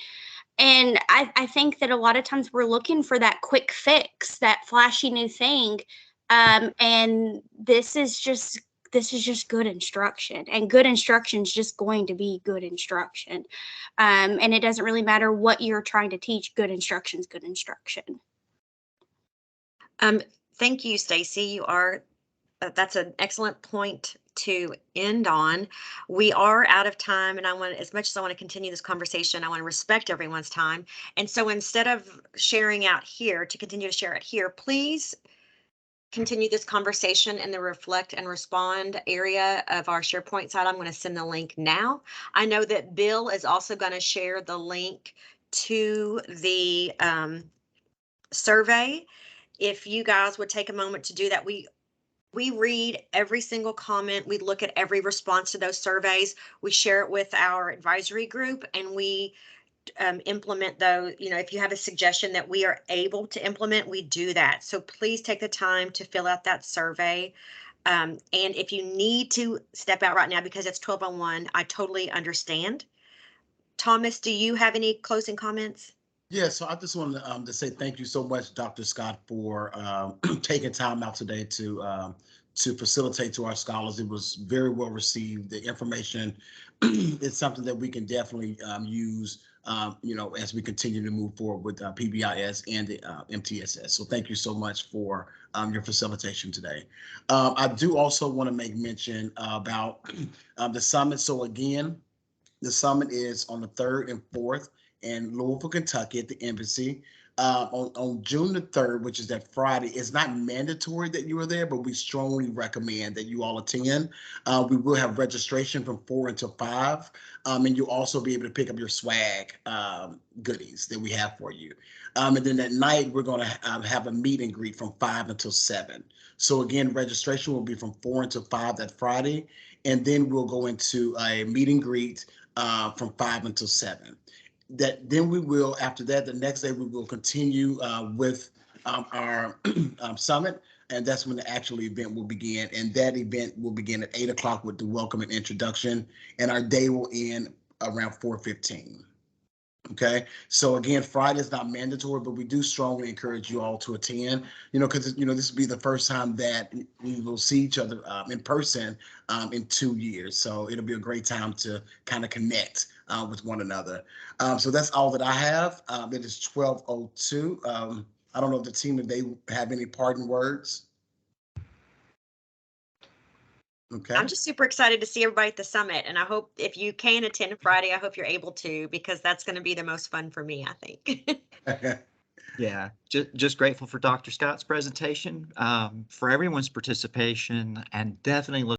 And I think that a lot of times we're looking for that quick fix, that flashy new thing. And this is just good instruction, and good instruction is just going to be good instruction. And it doesn't really matter what you're trying to teach. Good instruction is good instruction. Thank you, Stacy. You are that's an excellent point to end on. We are out of time, and as much as I want to continue this conversation, I want to respect everyone's time. And so instead of sharing out here, to continue to share it here, please continue this conversation in the reflect and respond area of our SharePoint site. I'm going to send the link now. I know that Bill is also going to share the link to the survey. If you guys would take a moment to do that, we read every single comment. We look at every response to those surveys. We share it with our advisory group, and we implement those. If you have a suggestion that we are able to implement, we do that. So please take the time to fill out that survey. And if you need to step out right now because it's 12:01, I totally understand. Thomas, do you have any closing comments? Yeah, so I just wanted to say thank you so much, Dr. Scott, for taking time out today to facilitate to our scholars. It was very well received. The information is something that we can definitely use, as we continue to move forward with PBIS and the MTSS. So thank you so much for your facilitation today. I do also want to make mention about the summit. So again, the summit is on the 3rd and 4th in Louisville, Kentucky at the embassy. On June the 3rd, which is that Friday. It's not mandatory that you are there, but we strongly recommend that you all attend. We will have registration from 4 until 5, and you'll also be able to pick up your swag goodies that we have for you. And then at night, we're going to have a meet and greet from 5 until 7. So again, registration will be from 4 until 5 that Friday, and then we'll go into a meet and greet from 5 until 7. Then we will, after that, the next day we will continue with our summit, and that's when the actual event will begin. And that event will begin at 8 o'clock with the welcome and introduction, and our day will end around 4:15. Okay, so again, Friday is not mandatory, but we do strongly encourage you all to attend, because, this will be the first time that we will see each other in person in 2 years. So it'll be a great time to kind of connect with one another. So that's all that I have. It is 12:02. I don't know if the team, if they have any parting words. Okay. I'm just super excited to see everybody at the summit, and I hope if you can attend Friday, I hope you're able to, because that's going to be the most fun for me, I think. Yeah, just grateful for Dr. Scott's presentation, for everyone's participation, and definitely look